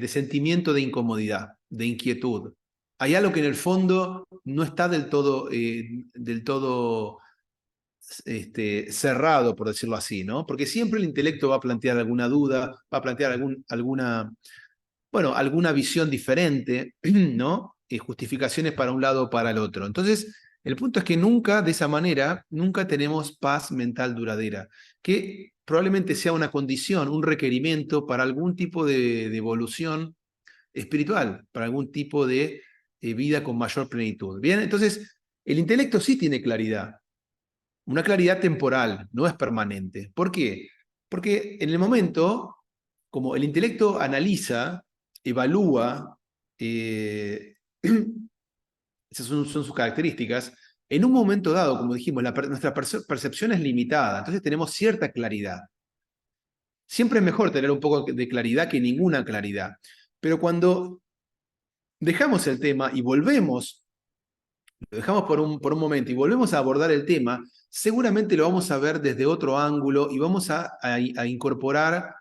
sentimiento de incomodidad, de inquietud. Hay algo que en el fondo no está del todo cerrado, por decirlo así, ¿no? Porque siempre el intelecto va a plantear alguna duda, va a plantear alguna visión diferente, ¿no? Justificaciones para un lado o para el otro. Entonces, el punto es que nunca, de esa manera, nunca tenemos paz mental duradera, que probablemente sea una condición, un requerimiento para algún tipo de evolución espiritual, para algún tipo de vida con mayor plenitud. Bien, entonces, el intelecto sí tiene claridad, una claridad temporal, no es permanente. ¿Por qué? Porque en el momento, como el intelecto analiza, evalúa, esas son sus características, en un momento dado, como dijimos, nuestra percepción es limitada, entonces tenemos cierta claridad. Siempre es mejor tener un poco de claridad que ninguna claridad. Pero cuando dejamos el tema y lo dejamos por un momento y volvemos a abordar el tema, seguramente lo vamos a ver desde otro ángulo y vamos a incorporar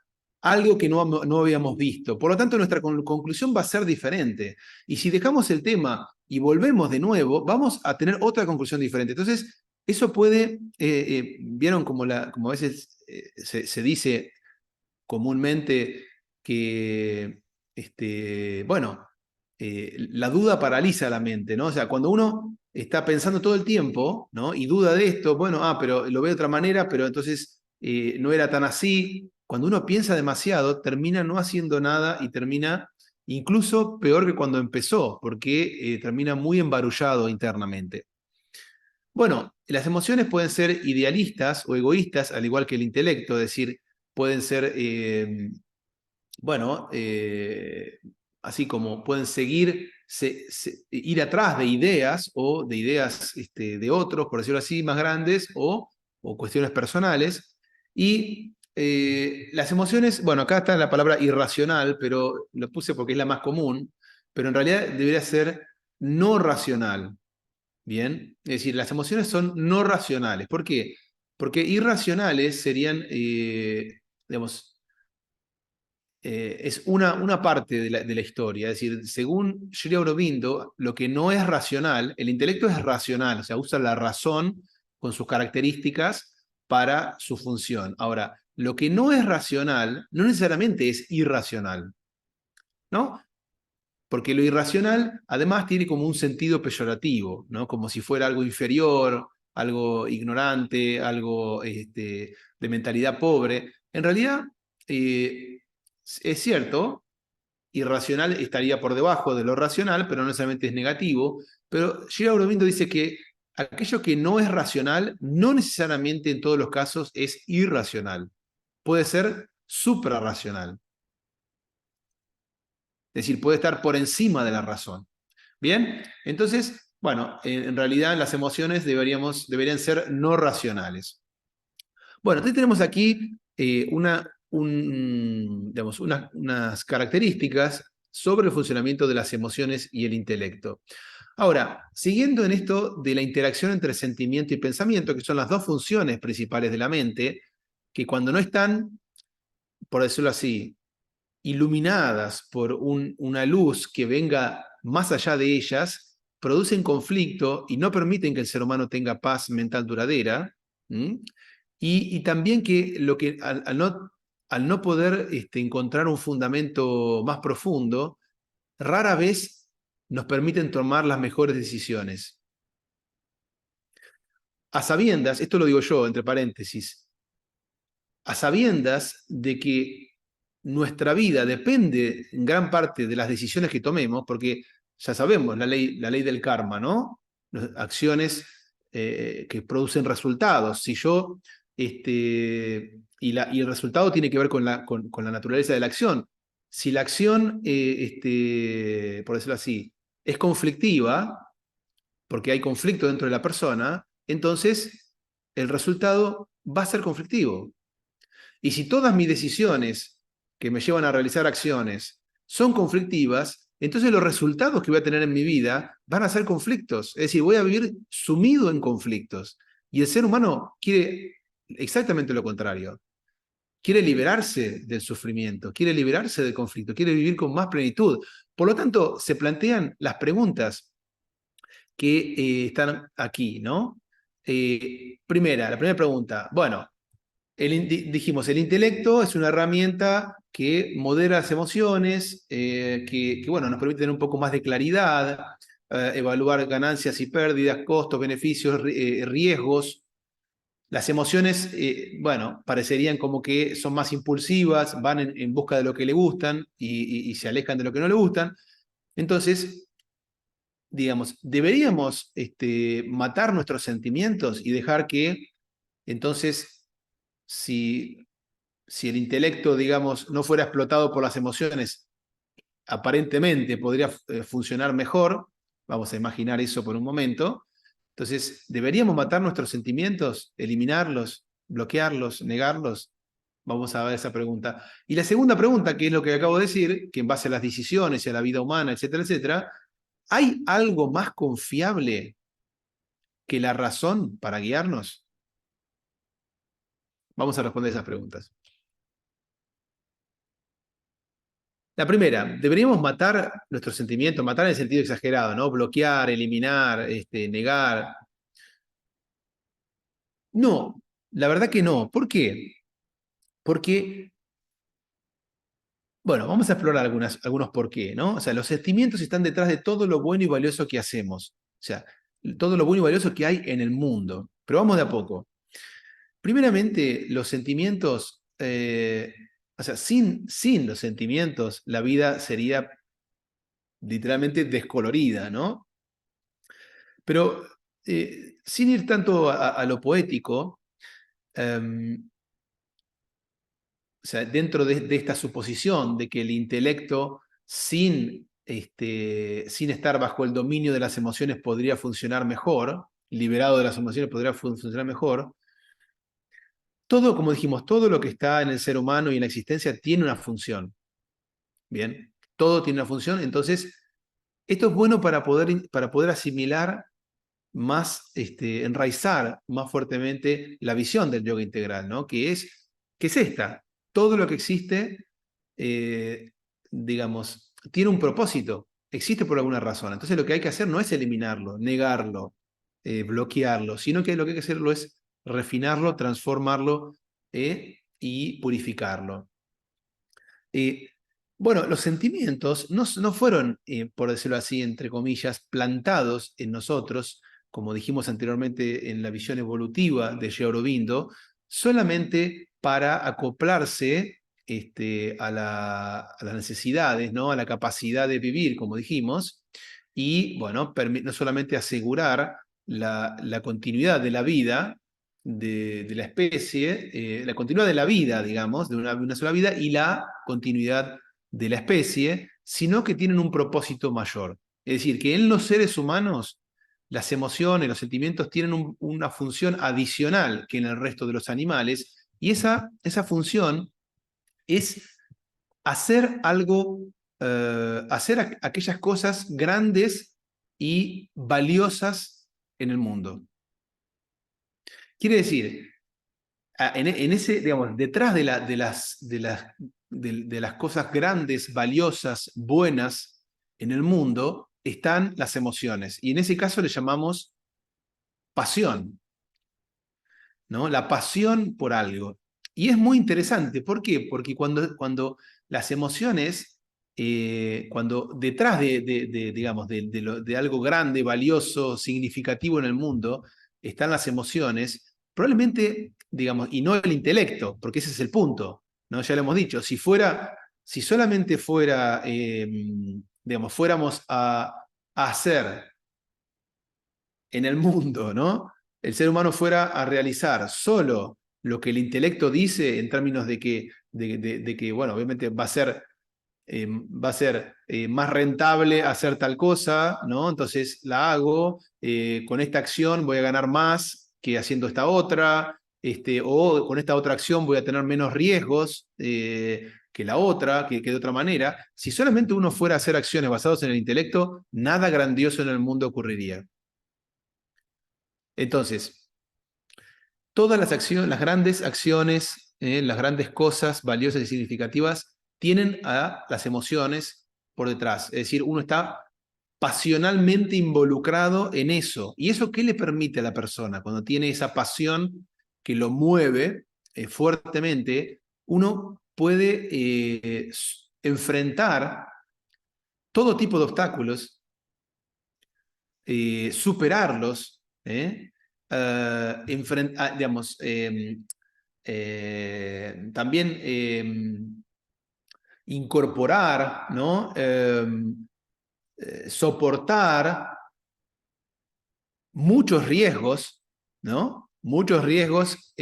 algo que no habíamos visto. Por lo tanto, nuestra conclusión va a ser diferente. Y si dejamos el tema y volvemos de nuevo, vamos a tener otra conclusión diferente. Entonces, eso puede, vieron como a veces se dice comúnmente que, bueno, la duda paraliza la mente, ¿no? O sea, cuando uno está pensando todo el tiempo, ¿no? Y duda de esto, bueno, pero lo veo de otra manera, pero entonces no era tan así. Cuando uno piensa demasiado, termina no haciendo nada y termina incluso peor que cuando empezó, porque termina muy embarullado internamente. Bueno, las emociones pueden ser idealistas o egoístas, al igual que el intelecto, es decir, pueden ser, bueno, así como pueden seguir, ir atrás de ideas o de ideas de otros, por decirlo así, más grandes o cuestiones personales. Y las emociones, bueno, acá está la palabra irracional, pero lo puse porque es la más común, pero en realidad debería ser no racional. Bien, es decir, las emociones son no racionales. ¿Por qué? Porque irracionales serían, digamos, es una parte de la historia. Es decir, según Sri Aurobindo, lo que no es racional, el intelecto es racional, o sea, usa la razón con sus características para su función. Ahora, lo que no es racional no necesariamente es irracional, ¿no? Porque lo irracional además tiene como un sentido peyorativo, ¿no? Como si fuera algo inferior, algo ignorante, algo de mentalidad pobre. En realidad, es cierto, irracional estaría por debajo de lo racional, pero no necesariamente es negativo. Pero Sri Aurobindo dice que aquello que no es racional, no necesariamente en todos los casos es irracional. Puede ser suprarracional. Es decir, puede estar por encima de la razón. Bien, entonces, bueno, en realidad las emociones deberían ser no racionales. Bueno, entonces tenemos aquí digamos, unas características sobre el funcionamiento de las emociones y el intelecto. Ahora, siguiendo en esto de la interacción entre sentimiento y pensamiento, que son las dos funciones principales de la mente, que cuando no están, por decirlo así, iluminadas por una luz que venga más allá de ellas, producen conflicto y no permiten que el ser humano tenga paz mental duradera. Y también que, al no poder encontrar un fundamento más profundo, rara vez nos permiten tomar las mejores decisiones. A sabiendas, esto lo digo yo entre paréntesis, a sabiendas de que nuestra vida depende en gran parte de las decisiones que tomemos, porque ya sabemos la ley del karma, ¿no? Acciones que producen resultados. Si yo, y el resultado tiene que ver con la naturaleza de la acción. Si la acción, por decirlo así, es conflictiva, porque hay conflicto dentro de la persona, entonces el resultado va a ser conflictivo. Y si todas mis decisiones que me llevan a realizar acciones son conflictivas, entonces los resultados que voy a tener en mi vida van a ser conflictos. Es decir, voy a vivir sumido en conflictos. Y el ser humano quiere exactamente lo contrario. Quiere liberarse del sufrimiento, quiere liberarse del conflicto, quiere vivir con más plenitud. Por lo tanto, se plantean las preguntas que están aquí, ¿no? La primera pregunta, bueno, dijimos, el intelecto es una herramienta que modera las emociones, bueno, nos permite tener un poco más de claridad, evaluar ganancias y pérdidas, costos, beneficios, riesgos. Las emociones, bueno, parecerían como que son más impulsivas, van en busca de lo que le gustan y se alejan de lo que no le gustan. Entonces, digamos, deberíamos matar nuestros sentimientos y dejar que, entonces, si el intelecto, digamos, no fuera explotado por las emociones, aparentemente podría funcionar mejor. Vamos a imaginar eso por un momento. Entonces, ¿deberíamos matar nuestros sentimientos, eliminarlos, bloquearlos, negarlos? Vamos a ver esa pregunta. Y la segunda pregunta, que es lo que acabo de decir, que en base a las decisiones y a la vida humana, etcétera, etcétera, ¿hay algo más confiable que la razón para guiarnos? Vamos a responder esas preguntas. La primera, deberíamos matar nuestros sentimientos, matar en el sentido exagerado, ¿no? Bloquear, eliminar, negar. No, la verdad que no. ¿Por qué? Porque, bueno, vamos a explorar algunos por qué, ¿no? O sea, los sentimientos están detrás de todo lo bueno y valioso que hacemos. O sea, todo lo bueno y valioso que hay en el mundo. Pero vamos de a poco. Primeramente, los sentimientos, o sea, sin los sentimientos, la vida sería literalmente descolorida, ¿no? Pero sin ir tanto a lo poético, o sea, dentro de esta suposición de que el intelecto sin estar bajo el dominio de las emociones podría funcionar mejor, liberado de las emociones podría funcionar mejor, todo, como dijimos, todo lo que está en el ser humano y en la existencia tiene una función. Bien, todo tiene una función, entonces esto es bueno para poder asimilar más, enraizar más fuertemente la visión del yoga integral, ¿no? Que es esta. Todo lo que existe, digamos, tiene un propósito, existe por alguna razón. Entonces lo que hay que hacer no es eliminarlo, negarlo, bloquearlo, sino que lo que hay que hacerlo es refinarlo, transformarlo y purificarlo. Bueno, los sentimientos no fueron, por decirlo así, entre comillas, plantados en nosotros, como dijimos anteriormente en la visión evolutiva de Sri Aurobindo, solamente para acoplarse a las necesidades, ¿no? A la capacidad de vivir, como dijimos, y bueno, no solamente asegurar la continuidad de la vida, de la especie, la continuidad de la vida, digamos, de una sola vida, y la continuidad de la especie, sino que tienen un propósito mayor. Es decir, que en los seres humanos las emociones, los sentimientos tienen una función adicional que en el resto de los animales, y esa función es hacer algo, hacer aquellas cosas grandes y valiosas en el mundo. Quiere decir, en ese, digamos, detrás de las cosas grandes, valiosas, buenas en el mundo, están las emociones. Y en ese caso le llamamos pasión, ¿no? La pasión por algo. Y es muy interesante. ¿Por qué? Porque cuando las emociones, cuando detrás digamos, de algo grande, valioso, significativo en el mundo, están las emociones, probablemente, digamos, y no el intelecto, porque ese es el punto, ¿no? Ya lo hemos dicho, si solamente fuera, digamos, fuéramos a hacer en el mundo, ¿no? El ser humano fuera a realizar solo lo que el intelecto dice en términos de que bueno, obviamente va a ser más rentable hacer tal cosa, ¿no? Entonces la hago, con esta acción voy a ganar más que haciendo esta otra, o con esta otra acción voy a tener menos riesgos que la otra, que de otra manera. Si solamente uno fuera a hacer acciones basadas en el intelecto, nada grandioso en el mundo ocurriría. Entonces, todas las acciones, las grandes acciones, las grandes cosas valiosas y significativas tienen a las emociones por detrás. Es decir, uno está pasionalmente involucrado en eso. ¿Y eso qué le permite a la persona? Cuando tiene esa pasión que lo mueve fuertemente, uno puede enfrentar todo tipo de obstáculos, superarlos, digamos, también incorporar, ¿no? Soportar muchos riesgos, ¿no? Muchos riesgos,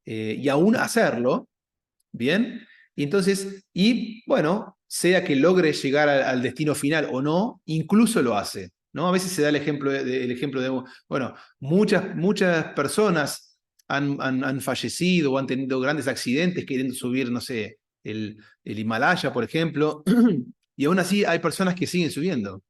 y aún hacerlo, ¿bien? Y entonces, y bueno, sea que logre llegar al destino final o no, incluso lo hace, ¿no? A veces se da el ejemplo de bueno, muchas personas han fallecido o han tenido grandes accidentes queriendo subir, no sé, el Himalaya, por ejemplo, y aún así hay personas que siguen subiendo,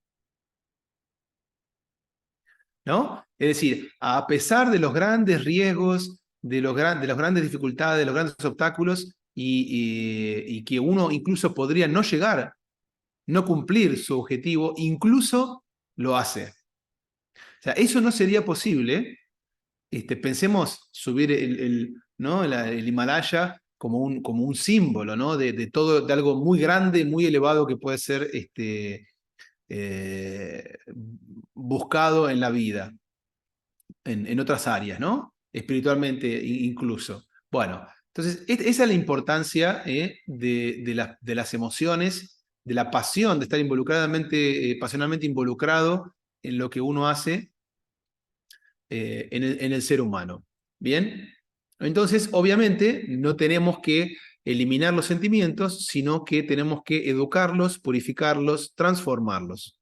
¿no? Es decir, a pesar de los grandes riesgos, de las grandes dificultades, de los grandes obstáculos, y que uno incluso podría no llegar, no cumplir su objetivo, incluso lo hace. O sea, eso no sería posible. Pensemos subir ¿no? el Himalaya como un símbolo, ¿no? de todo, de algo muy grande, muy elevado que puede ser buscado en la vida, en otras áreas, ¿no? Espiritualmente incluso. Bueno, entonces esa es la importancia de las emociones, de la pasión, de estar pasionalmente involucrado en lo que uno hace en el ser humano. ¿Bien? Entonces, obviamente, no tenemos que eliminar los sentimientos, sino que tenemos que educarlos, purificarlos, transformarlos.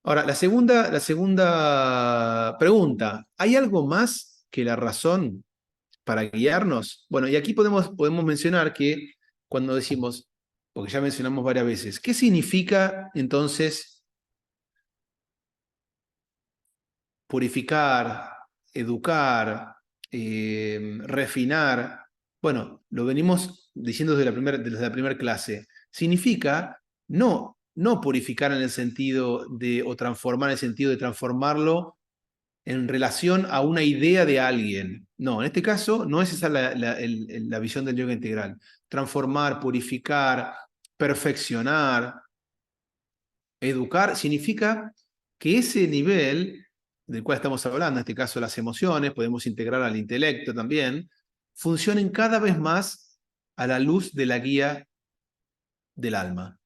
Ahora, la segunda pregunta, ¿hay algo más que la razón para guiarnos? Bueno, y aquí podemos mencionar que cuando decimos, porque ya mencionamos varias veces, ¿qué significa entonces purificar, educar, refinar? Bueno, lo venimos diciendo desde la primera clase. Significa no purificar en el sentido o transformar en el sentido de transformarlo en relación a una idea de alguien. No, en este caso no es esa la visión del yoga integral. Transformar, purificar, perfeccionar, educar, significa que ese nivel del cual estamos hablando, en este caso las emociones, podemos integrar al intelecto también, funcionen cada vez más a la luz de la guía del alma.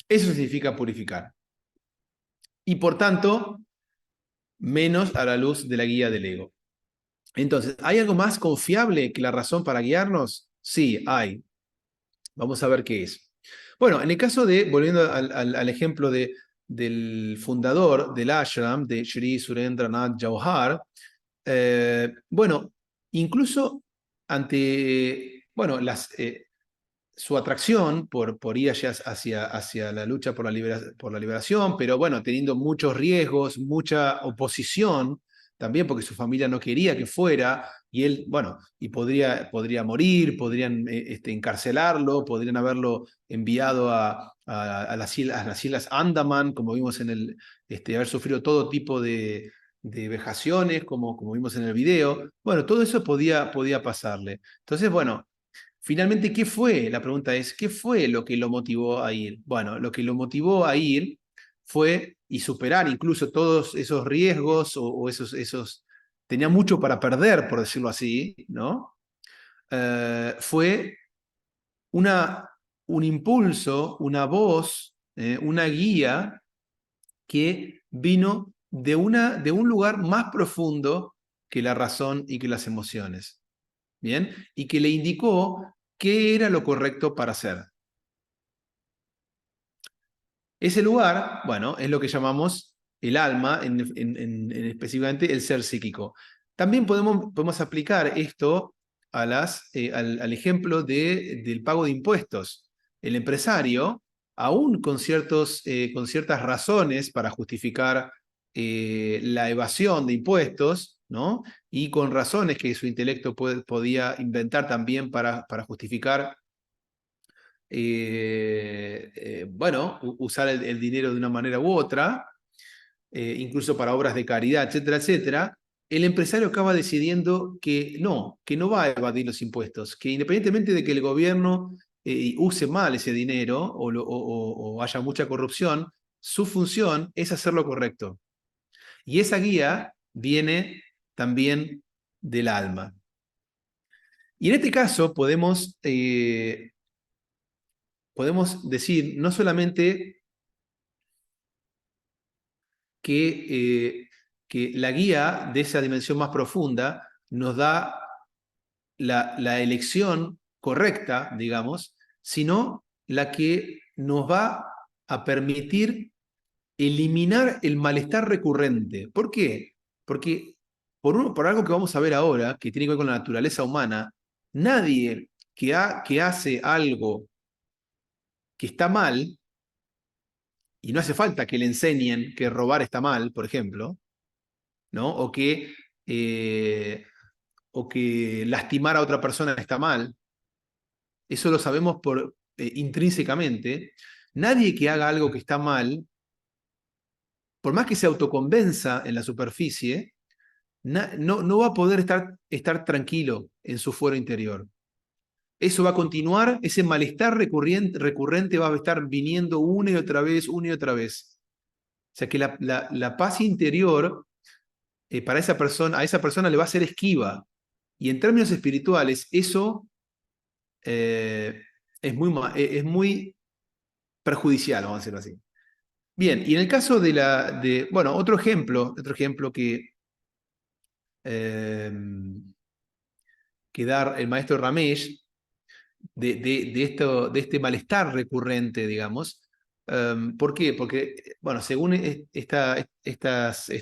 Eso significa purificar. Y por tanto, menos a la luz de la guía del ego. Entonces, ¿hay algo más confiable que la razón para guiarnos? Sí, hay. Vamos a ver qué es. Bueno, en el caso volviendo al ejemplo del fundador del ashram, de Sri Surendranath Jauhar, bueno, incluso ante, bueno, su atracción por ir hacia la lucha por la liberación, pero bueno, teniendo muchos riesgos, mucha oposición, también porque su familia no quería que fuera, y él, bueno, y podría morir, podrían encarcelarlo, podrían haberlo enviado a las Islas Andaman, como vimos haber sufrido todo tipo de vejaciones, como vimos en el video. Bueno, todo eso podía pasarle. Entonces, bueno, finalmente, ¿qué fue? La pregunta es, ¿qué fue lo que lo motivó a ir? Bueno, lo que lo motivó a ir fue, y superar incluso todos esos riesgos o tenía mucho para perder, por decirlo así, ¿no? Fue un impulso, una voz, una guía que vino de un lugar más profundo que la razón y que las emociones. ¿Bien? Y que le indicó qué era lo correcto para hacer. Ese lugar, bueno, es lo que llamamos el alma, específicamente el ser psíquico. También podemos aplicar esto al ejemplo del pago de impuestos. El empresario, aún con ciertas razones para justificar la evasión de impuestos, ¿no? Y con razones que su intelecto podía inventar también para justificar bueno, usar el dinero de una manera u otra, incluso para obras de caridad, etcétera, etcétera, el empresario acaba decidiendo que no va a evadir los impuestos, que independientemente de que el gobierno use mal ese dinero o haya mucha corrupción, su función es hacer lo correcto. Y esa guía viene también del alma. Y en este caso podemos decir no solamente que la guía de esa dimensión más profunda nos da la elección correcta, digamos, sino la que nos va a permitir eliminar el malestar recurrente. ¿Por qué? Porque por algo que vamos a ver ahora, que tiene que ver con la naturaleza humana, nadie que hace algo que está mal, y no hace falta que le enseñen que robar está mal, por ejemplo, ¿no? O que lastimar a otra persona está mal. Eso lo sabemos intrínsecamente. Nadie que haga algo que está mal, por más que se autoconvenza en la superficie, no va a poder estar tranquilo en su fuero interior. Eso va a continuar, ese malestar recurrente va a estar viniendo una y otra vez, una y otra vez. O sea que la paz interior para esa persona, a esa persona le va a ser esquiva. Y en términos espirituales, eso es muy perjudicial, vamos a decirlo así. Bien, y en el caso bueno, otro ejemplo eh, que da el maestro Ramesh de este malestar recurrente, digamos. ¿Por qué? Porque, bueno, según esta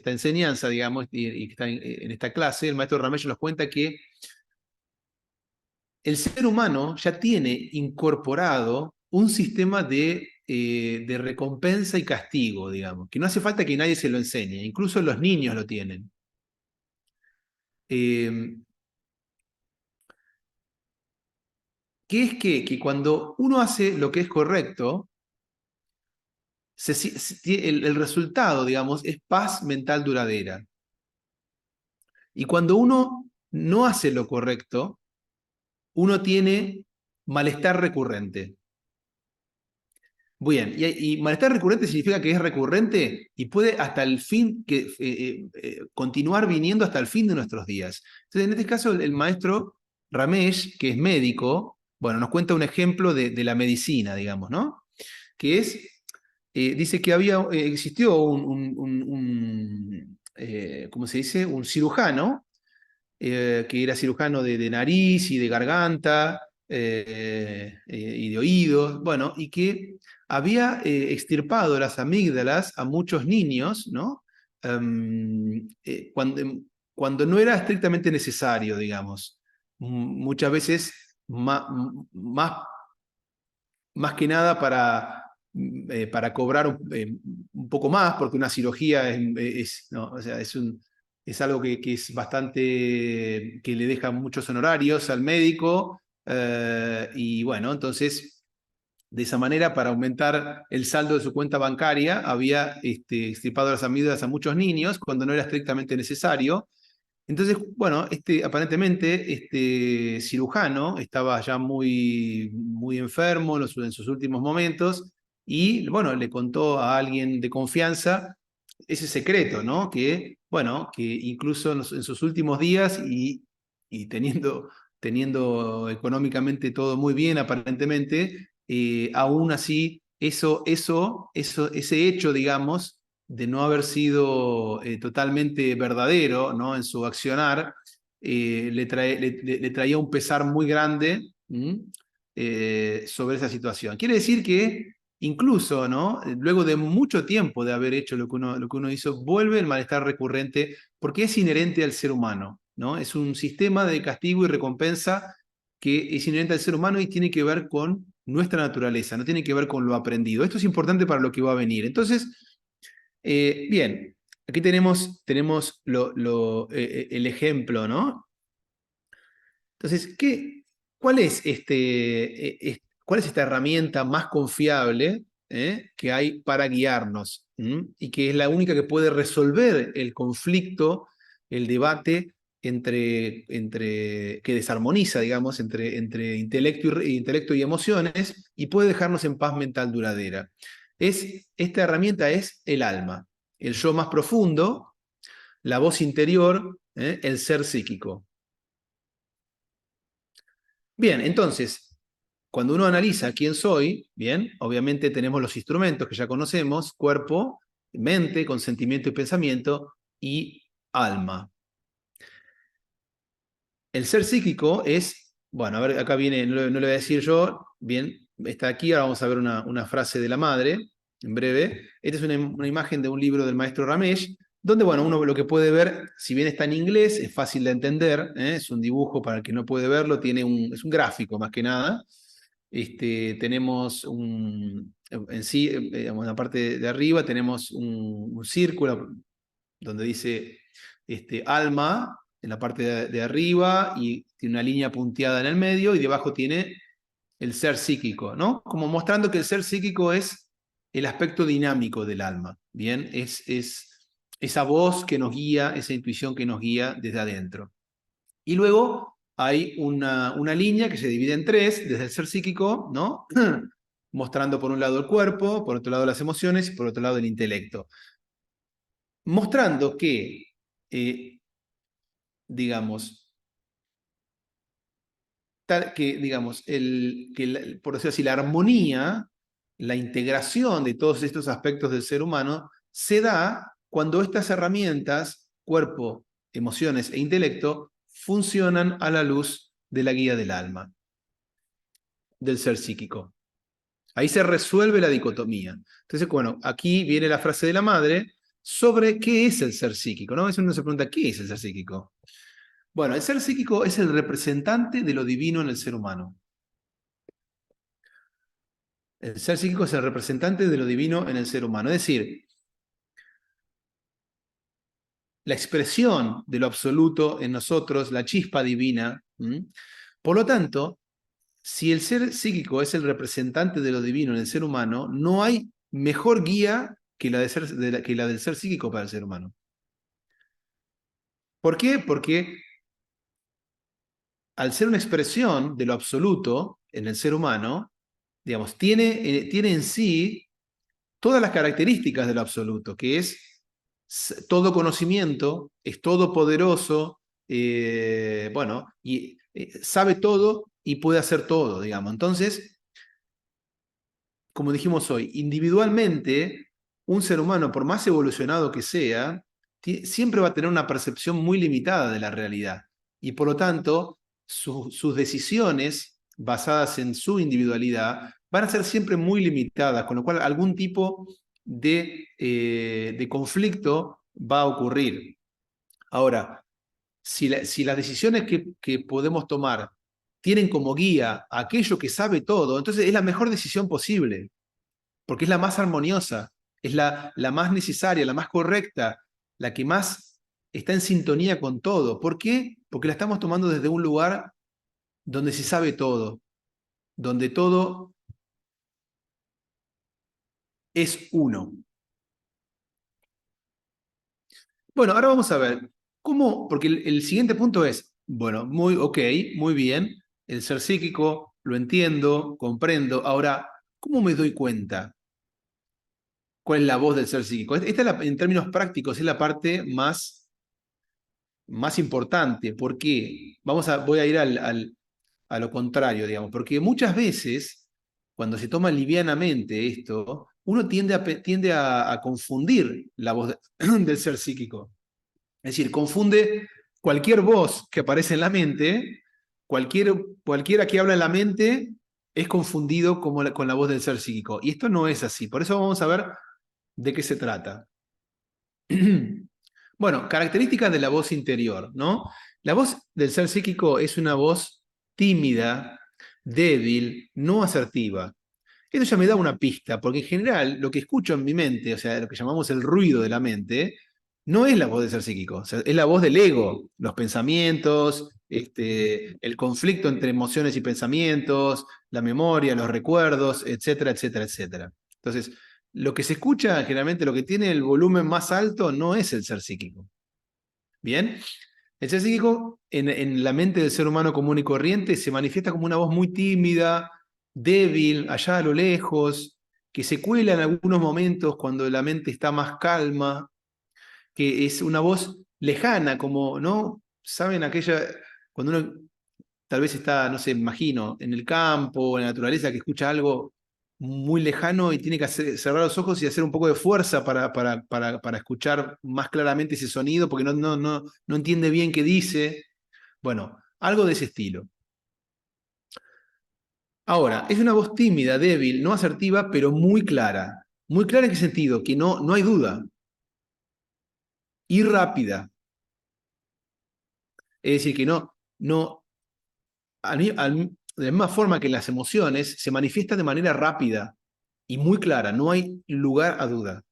enseñanza, digamos, y que está en esta clase, el maestro Ramesh nos cuenta que el ser humano ya tiene incorporado un sistema de recompensa y castigo, digamos, que no hace falta que nadie se lo enseñe, incluso los niños lo tienen. Que es que cuando uno hace lo que es correcto, el resultado, digamos, es paz mental duradera. Y cuando uno no hace lo correcto, uno tiene malestar recurrente. Bien, y malestar recurrente significa que es recurrente y puede hasta el fin, continuar viniendo hasta el fin de nuestros días. Entonces, en este caso, el maestro Ramesh, que es médico, bueno, nos cuenta un ejemplo de la medicina, digamos, ¿no? Que dice que existió ¿cómo se dice? Un cirujano, que era cirujano de nariz y de garganta y de oídos, bueno, y que había extirpado las amígdalas a muchos niños, ¿no? Cuando no era estrictamente necesario, digamos. Muchas veces más que nada para cobrar un poco más, porque una cirugía no, o sea, es algo que es bastante, que le deja muchos honorarios al médico, y bueno, entonces, de esa manera, para aumentar el saldo de su cuenta bancaria, había extirpado las amígdalas a muchos niños cuando no era estrictamente necesario. Entonces, bueno, aparentemente este cirujano estaba ya muy enfermo en sus últimos momentos y, bueno, le contó a alguien de confianza ese secreto, ¿no? Que, bueno, que incluso en sus últimos días y teniendo económicamente todo muy bien, aparentemente, aún así, ese hecho, digamos, de no haber sido totalmente verdadero, ¿no? En su accionar, le traía un pesar muy grande sobre esa situación. Quiere decir que incluso, ¿no? Luego de mucho tiempo de haber hecho lo que uno hizo, vuelve el malestar recurrente porque es inherente al ser humano, ¿no? Es un sistema de castigo y recompensa que es inherente al ser humano y tiene que ver con nuestra naturaleza, no tiene que ver con lo aprendido. Esto es importante para lo que va a venir. Entonces, bien, aquí tenemos el ejemplo, ¿no? Entonces, ¿cuál es esta herramienta más confiable que hay para guiarnos? Y que es la única que puede resolver el conflicto, el debate que desarmoniza, digamos, entre intelecto y emociones y puede dejarnos en paz mental duradera. Esta herramienta es el alma, el yo más profundo, la voz interior, el ser psíquico. Bien, entonces, cuando uno analiza quién soy, bien, obviamente tenemos los instrumentos que ya conocemos: cuerpo, mente, consentimiento y pensamiento, y alma. El ser psíquico es, bueno, a ver, acá viene, no le voy a decir yo, bien, está aquí, ahora vamos a ver una frase de la madre, en breve. Esta es una imagen de un libro del maestro Ramesh, donde, bueno, uno lo que puede ver, si bien está en inglés, es fácil de entender, es un dibujo para el que no puede verlo, es un gráfico más que nada. Tenemos en sí, digamos, en la parte de arriba tenemos un círculo donde dice alma en la parte de arriba y tiene una línea punteada en el medio y debajo tiene el ser psíquico, ¿no? Como mostrando que el ser psíquico es el aspecto dinámico del alma, ¿bien? Es esa voz que nos guía, esa intuición que nos guía desde adentro. Y luego hay una línea que se divide en tres, desde el ser psíquico, ¿no? Mostrando por un lado el cuerpo, por otro lado las emociones y por otro lado el intelecto. Mostrando que, digamos, por decirlo así, la armonía, la integración de todos estos aspectos del ser humano se da cuando estas herramientas, cuerpo, emociones e intelecto, funcionan a la luz de la guía del alma, del ser psíquico. Ahí se resuelve la dicotomía. Entonces, bueno, aquí viene la frase de la madre sobre qué es el ser psíquico, ¿no? Eso uno se pregunta, ¿qué es el ser psíquico? Bueno, el ser psíquico es el representante de lo divino en el ser humano. El ser psíquico es el representante de lo divino en el ser humano. Es decir, la expresión de lo absoluto en nosotros, la chispa divina. Por lo tanto, si el ser psíquico es el representante de lo divino en el ser humano, no hay mejor guía que la del ser psíquico para el ser humano. ¿Por qué? Porque al ser una expresión de lo absoluto en el ser humano, digamos, tiene en sí todas las características de lo absoluto, que es todo conocimiento, es todopoderoso, bueno, y sabe todo y puede hacer todo, digamos. Entonces, como dijimos hoy, individualmente, un ser humano, por más evolucionado que sea, siempre va a tener una percepción muy limitada de la realidad. Y por lo tanto, sus decisiones basadas en su individualidad van a ser siempre muy limitadas, con lo cual algún tipo de conflicto va a ocurrir. Ahora, si las decisiones que podemos tomar tienen como guía a aquello que sabe todo, entonces es la mejor decisión posible, porque es la más armoniosa, es la más necesaria, la más correcta, la que más está en sintonía con todo. ¿Por qué? Porque la estamos tomando desde un lugar donde se sabe todo, donde todo es uno. Bueno, ahora vamos a ver cómo, porque el siguiente punto es, bueno, muy bien, el ser psíquico, lo entiendo, comprendo. Ahora, ¿cómo me doy cuenta cuál es la voz del ser psíquico? Esta en términos prácticos es la parte más importante. ¿Por qué? Voy a ir a lo contrario, digamos, porque muchas veces, cuando se toma livianamente esto, uno tiende a confundir la voz del ser psíquico. Es decir, confunde cualquier voz que aparece en la mente, cualquiera que habla en la mente es confundido con la voz del ser psíquico. Y esto no es así. Por eso vamos a ver de qué se trata. Bueno, características de la voz interior, ¿no? La voz del ser psíquico es una voz tímida, débil, no asertiva. Esto ya me da una pista, porque en general lo que escucho en mi mente, o sea, lo que llamamos el ruido de la mente, no es la voz del ser psíquico, o sea, es la voz del ego, los pensamientos, el conflicto entre emociones y pensamientos, la memoria, los recuerdos, etcétera, etcétera, etcétera. Entonces, lo que se escucha, generalmente lo que tiene el volumen más alto no es el ser psíquico. ¿Bien? El ser psíquico en la mente del ser humano común y corriente se manifiesta como una voz muy tímida, débil, allá a lo lejos, que se cuela en algunos momentos cuando la mente está más calma, que es una voz lejana, como, ¿no? ¿Saben cuando uno tal vez está, no sé, imagino, en el campo, en la naturaleza, que escucha algo muy lejano y tiene que cerrar los ojos y hacer un poco de fuerza para escuchar más claramente ese sonido, porque no entiende bien qué dice? Bueno, algo de ese estilo. Ahora, es una voz tímida, débil, no asertiva, pero muy clara. ¿Muy clara en qué sentido? Que no hay duda. Y rápida. Es decir, que de la misma forma que las emociones, se manifiesta de manera rápida y muy clara, no hay lugar a duda.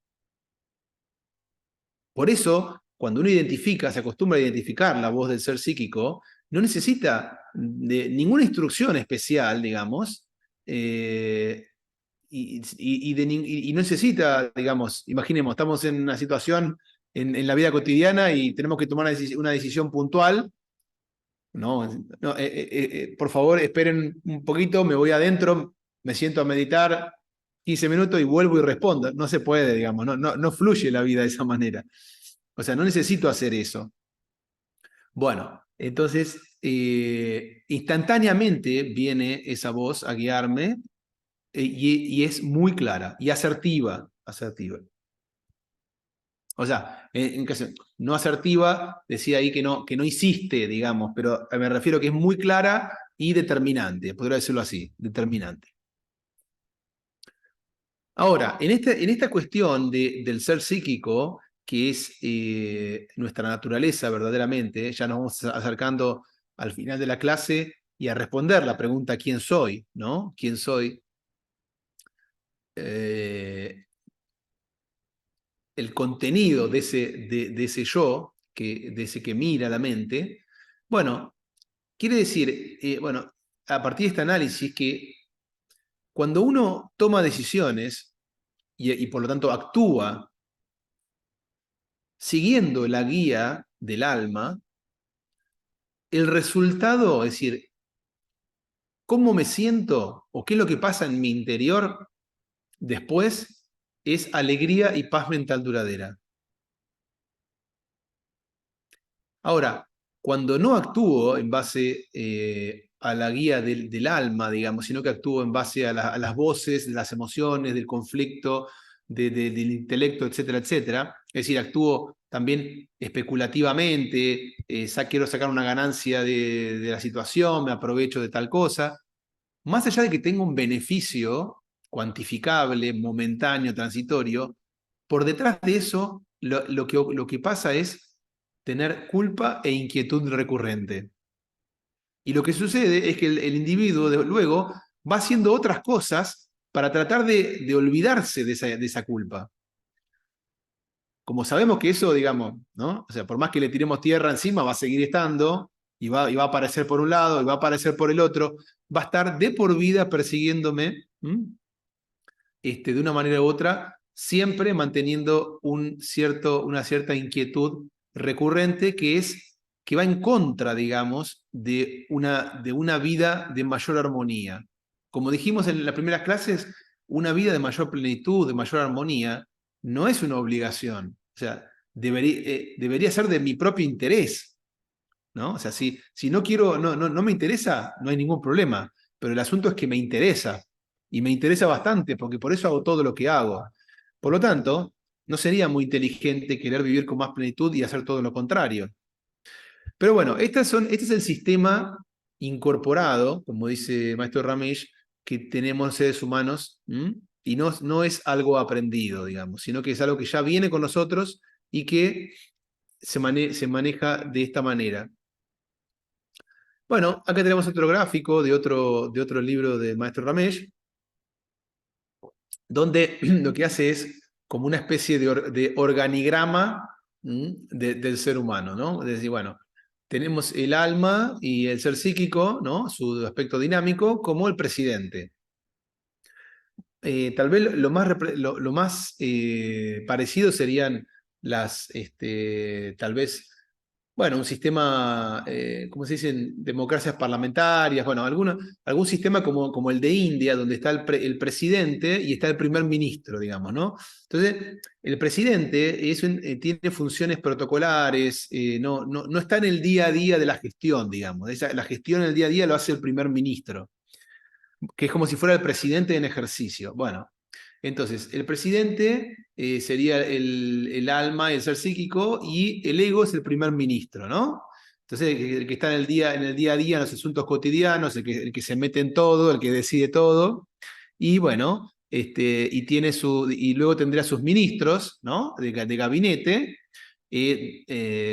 Por eso, cuando uno identifica, se acostumbra a identificar la voz del ser psíquico, no necesita de ninguna instrucción especial, digamos, y no necesita, digamos, imaginemos, estamos en una situación en la vida cotidiana y tenemos que tomar una decisión puntual. No, no, por favor, esperen un poquito, me voy adentro, me siento a meditar 15 minutos y vuelvo y respondo. No se puede, digamos, no fluye la vida de esa manera. O sea, no necesito hacer eso. Bueno, entonces, instantáneamente viene esa voz a guiarme y es muy clara y asertiva, asertiva. O sea, en caso, no asertiva, decía ahí que no insiste, digamos, pero me refiero a que es muy clara y determinante, podría decirlo así, determinante. Ahora, en esta cuestión del ser psíquico, que es nuestra naturaleza verdaderamente, ya nos vamos acercando al final de la clase y a responder la pregunta ¿quién soy? ¿No? ¿Quién soy? El contenido de ese yo, de ese que mira la mente, bueno, quiere decir, bueno, a partir de este análisis que cuando uno toma decisiones y por lo tanto actúa siguiendo la guía del alma, el resultado, es decir, cómo me siento o qué es lo que pasa en mi interior después, es alegría y paz mental duradera. Ahora, cuando no actúo en base a la guía del alma, digamos, sino que actúo en base a las voces, las emociones, del conflicto, del intelecto, etcétera, etcétera, es decir, actúo también especulativamente, quiero sacar una ganancia de la situación, me aprovecho de tal cosa, más allá de que tenga un beneficio cuantificable, momentáneo, transitorio, por detrás de eso lo que pasa es tener culpa e inquietud recurrente. Y lo que sucede es que el individuo luego va haciendo otras cosas para tratar de olvidarse de esa culpa. Como sabemos que eso, digamos, ¿no? O sea, por más que le tiremos tierra encima, va a seguir estando y va a aparecer por un lado y va a aparecer por el otro, va a estar de por vida persiguiéndome de una manera u otra, siempre manteniendo una cierta inquietud recurrente que va en contra, digamos, de una vida de mayor armonía. Como dijimos en las primeras clases, una vida de mayor plenitud, de mayor armonía, no es una obligación. O sea, debería ser de mi propio interés, ¿no? O sea, si no quiero, no me interesa, no hay ningún problema. Pero el asunto es que me interesa. Y me interesa bastante, porque por eso hago todo lo que hago. Por lo tanto, no sería muy inteligente querer vivir con más plenitud y hacer todo lo contrario. Pero bueno, este es el sistema incorporado, como dice el maestro Ramesh, que tenemos seres humanos, y no es algo aprendido, digamos, sino que es algo que ya viene con nosotros y que se maneja de esta manera. Bueno, acá tenemos otro gráfico de otro libro del maestro Ramesh, donde lo que hace es como una especie de organigrama del ser humano, ¿no? Es decir, bueno, tenemos el alma y el ser psíquico, ¿no? Su aspecto dinámico, como el presidente. Tal vez lo más parecido serían tal vez, bueno, un sistema, ¿cómo se dicen? Democracias parlamentarias, bueno, algún sistema como el de India, donde está el presidente y está el primer ministro, digamos, ¿no? Entonces, el presidente tiene funciones protocolares, no está en el día a día de la gestión, digamos. La gestión en el día a día lo hace el primer ministro, que es como si fuera el presidente en ejercicio. Bueno, entonces, el presidente sería el alma y el ser psíquico, y el ego es el primer ministro, ¿no? Entonces, el que está en el día a día, en los asuntos cotidianos, el que se mete en todo, el que decide todo, y bueno, y luego tendría sus ministros, ¿no? De gabinete,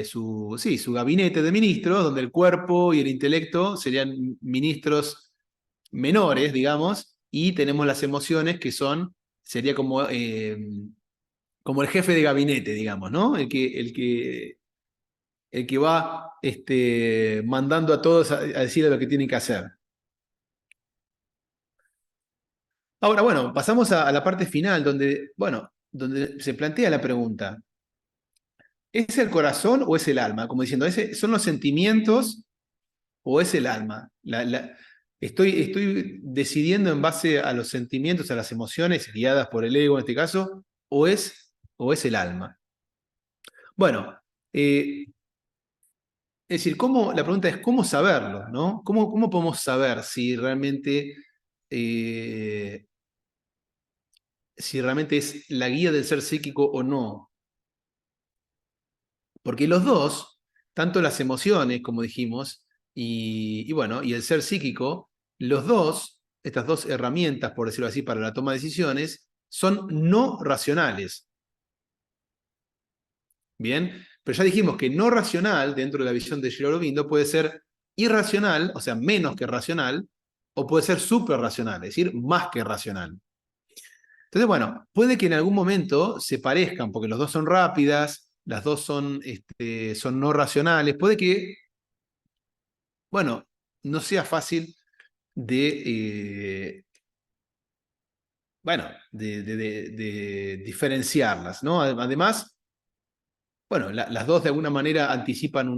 su gabinete de ministros, donde el cuerpo y el intelecto serían ministros menores, digamos, y tenemos las emociones que sería como como el jefe de gabinete, digamos, ¿no? El que va mandando a todos a decirle lo que tienen que hacer. Ahora, bueno, pasamos a la parte final donde, bueno, donde se plantea la pregunta, ¿es el corazón o es el alma? Como diciendo, ¿son los sentimientos o es el alma? Estoy decidiendo en base a los sentimientos, a las emociones guiadas por el ego en este caso, o es el alma. Bueno, es decir, la pregunta es cómo saberlo, ¿no? ¿Cómo podemos saber eh, si realmente es la guía del ser psíquico o no? Porque los dos, tanto las emociones, como dijimos, bueno, y el ser psíquico, los dos, estas dos herramientas, por decirlo así, para la toma de decisiones, son no racionales. Bien, pero ya dijimos que no racional, dentro de la visión de Giro Aurobindo, puede ser irracional, o sea, menos que racional, o puede ser suprarracional, es decir, más que racional. Entonces, bueno, puede que en algún momento se parezcan, porque los dos son rápidas, las dos son no racionales, puede que, bueno, no sea fácil de, bueno, de diferenciarlas, ¿no? Además, bueno, las dos de alguna manera anticipan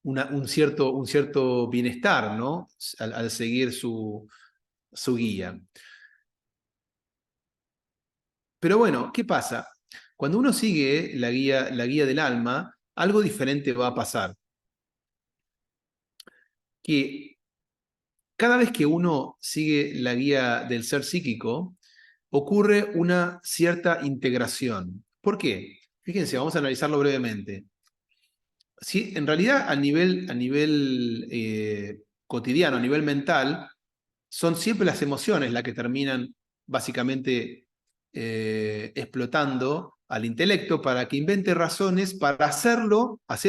un cierto bienestar, ¿no? Al seguir su guía. Pero bueno, ¿qué pasa? Cuando uno sigue la guía del alma, algo diferente va a pasar. Que cada vez que uno sigue la guía del ser psíquico, ocurre una cierta integración. ¿Por qué? Fíjense, vamos a analizarlo brevemente. Sí, en realidad, a nivel cotidiano, a nivel mental, son siempre las emociones las que terminan básicamente explotando al intelecto para que invente razones para hacer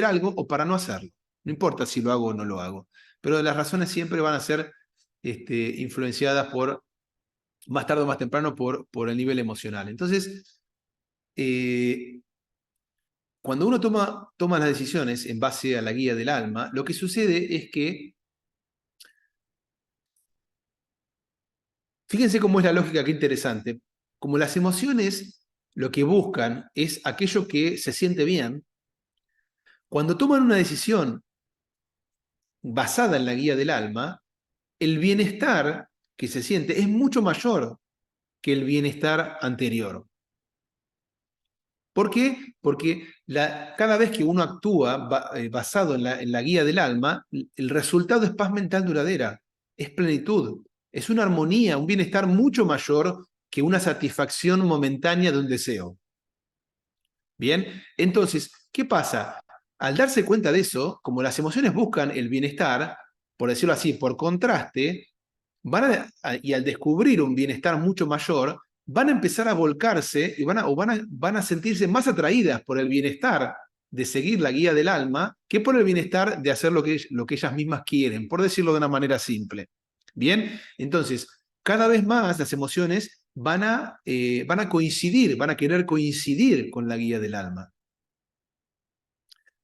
algo o para no hacerlo. No importa si lo hago o no lo hago, pero las razones siempre van a ser influenciadas más tarde o más temprano, por el nivel emocional. Entonces, cuando uno toma las decisiones en base a la guía del alma, lo que sucede es que, fíjense cómo es la lógica, qué interesante, como las emociones lo que buscan es aquello que se siente bien, cuando toman una decisión basada en la guía del alma, el bienestar que se siente es mucho mayor que el bienestar anterior. ¿Por qué? Porque cada vez que uno actúa basado en la guía del alma, el resultado es paz mental duradera, es plenitud, es una armonía, un bienestar mucho mayor que una satisfacción momentánea de un deseo. Bien, entonces, ¿qué pasa? Al darse cuenta de eso, como las emociones buscan el bienestar, por decirlo así, por contraste, y al descubrir un bienestar mucho mayor, van a empezar a volcarse y van a sentirse más atraídas por el bienestar de seguir la guía del alma que por el bienestar de hacer lo que ellas mismas quieren, por decirlo de una manera simple. Bien, entonces, cada vez más las emociones van a coincidir, van a querer coincidir con la guía del alma.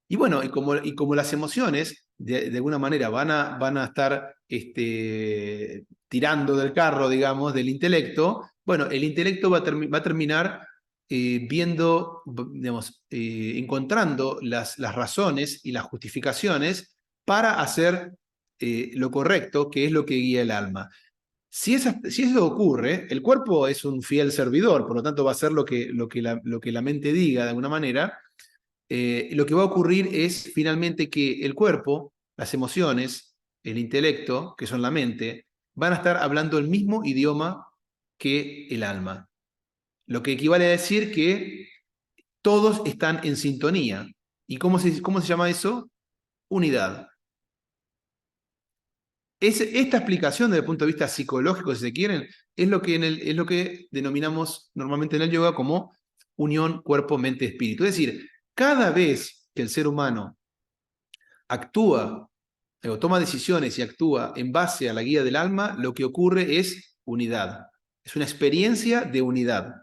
Y bueno, y como las emociones de alguna manera van a estar tirando del carro, digamos, del intelecto, bueno, el intelecto va a terminar viendo, digamos, encontrando las razones y las justificaciones para hacer lo correcto, que es lo que guía el alma. Si eso ocurre, el cuerpo es un fiel servidor, por lo tanto va a hacer lo que la mente diga de alguna manera. Lo que va a ocurrir es finalmente que el cuerpo, las emociones, el intelecto, que son la mente, van a estar hablando el mismo idioma que el alma. Lo que equivale a decir que todos están en sintonía. ¿Y cómo se llama eso? Unidad. Esta explicación desde el punto de vista psicológico, si se quieren, es lo que denominamos normalmente en el yoga como unión cuerpo-mente-espíritu. Es decir, cada vez que el ser humano actúa o toma decisiones y actúa en base a la guía del alma, lo que ocurre es unidad. Es una experiencia de unidad.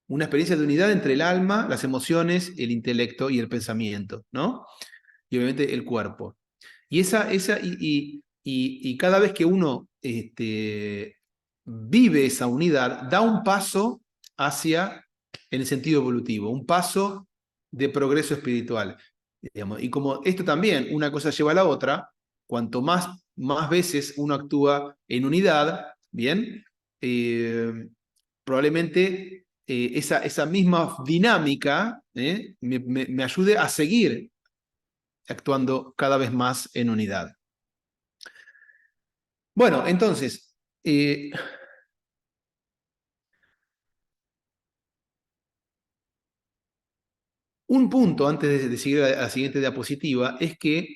una experiencia de unidad entre el alma, las emociones, el intelecto y el pensamiento, ¿no? Y obviamente el cuerpo. Y cada vez que uno vive esa unidad, da un paso hacia, en el sentido evolutivo, un paso de progreso espiritual. Digamos. Y como esto también, una cosa lleva a la otra, cuanto más veces uno actúa en unidad, ¿bien? Probablemente esa misma dinámica me ayude a seguir actuando cada vez más en unidad. Bueno, entonces, un punto antes de seguir a la siguiente diapositiva es que,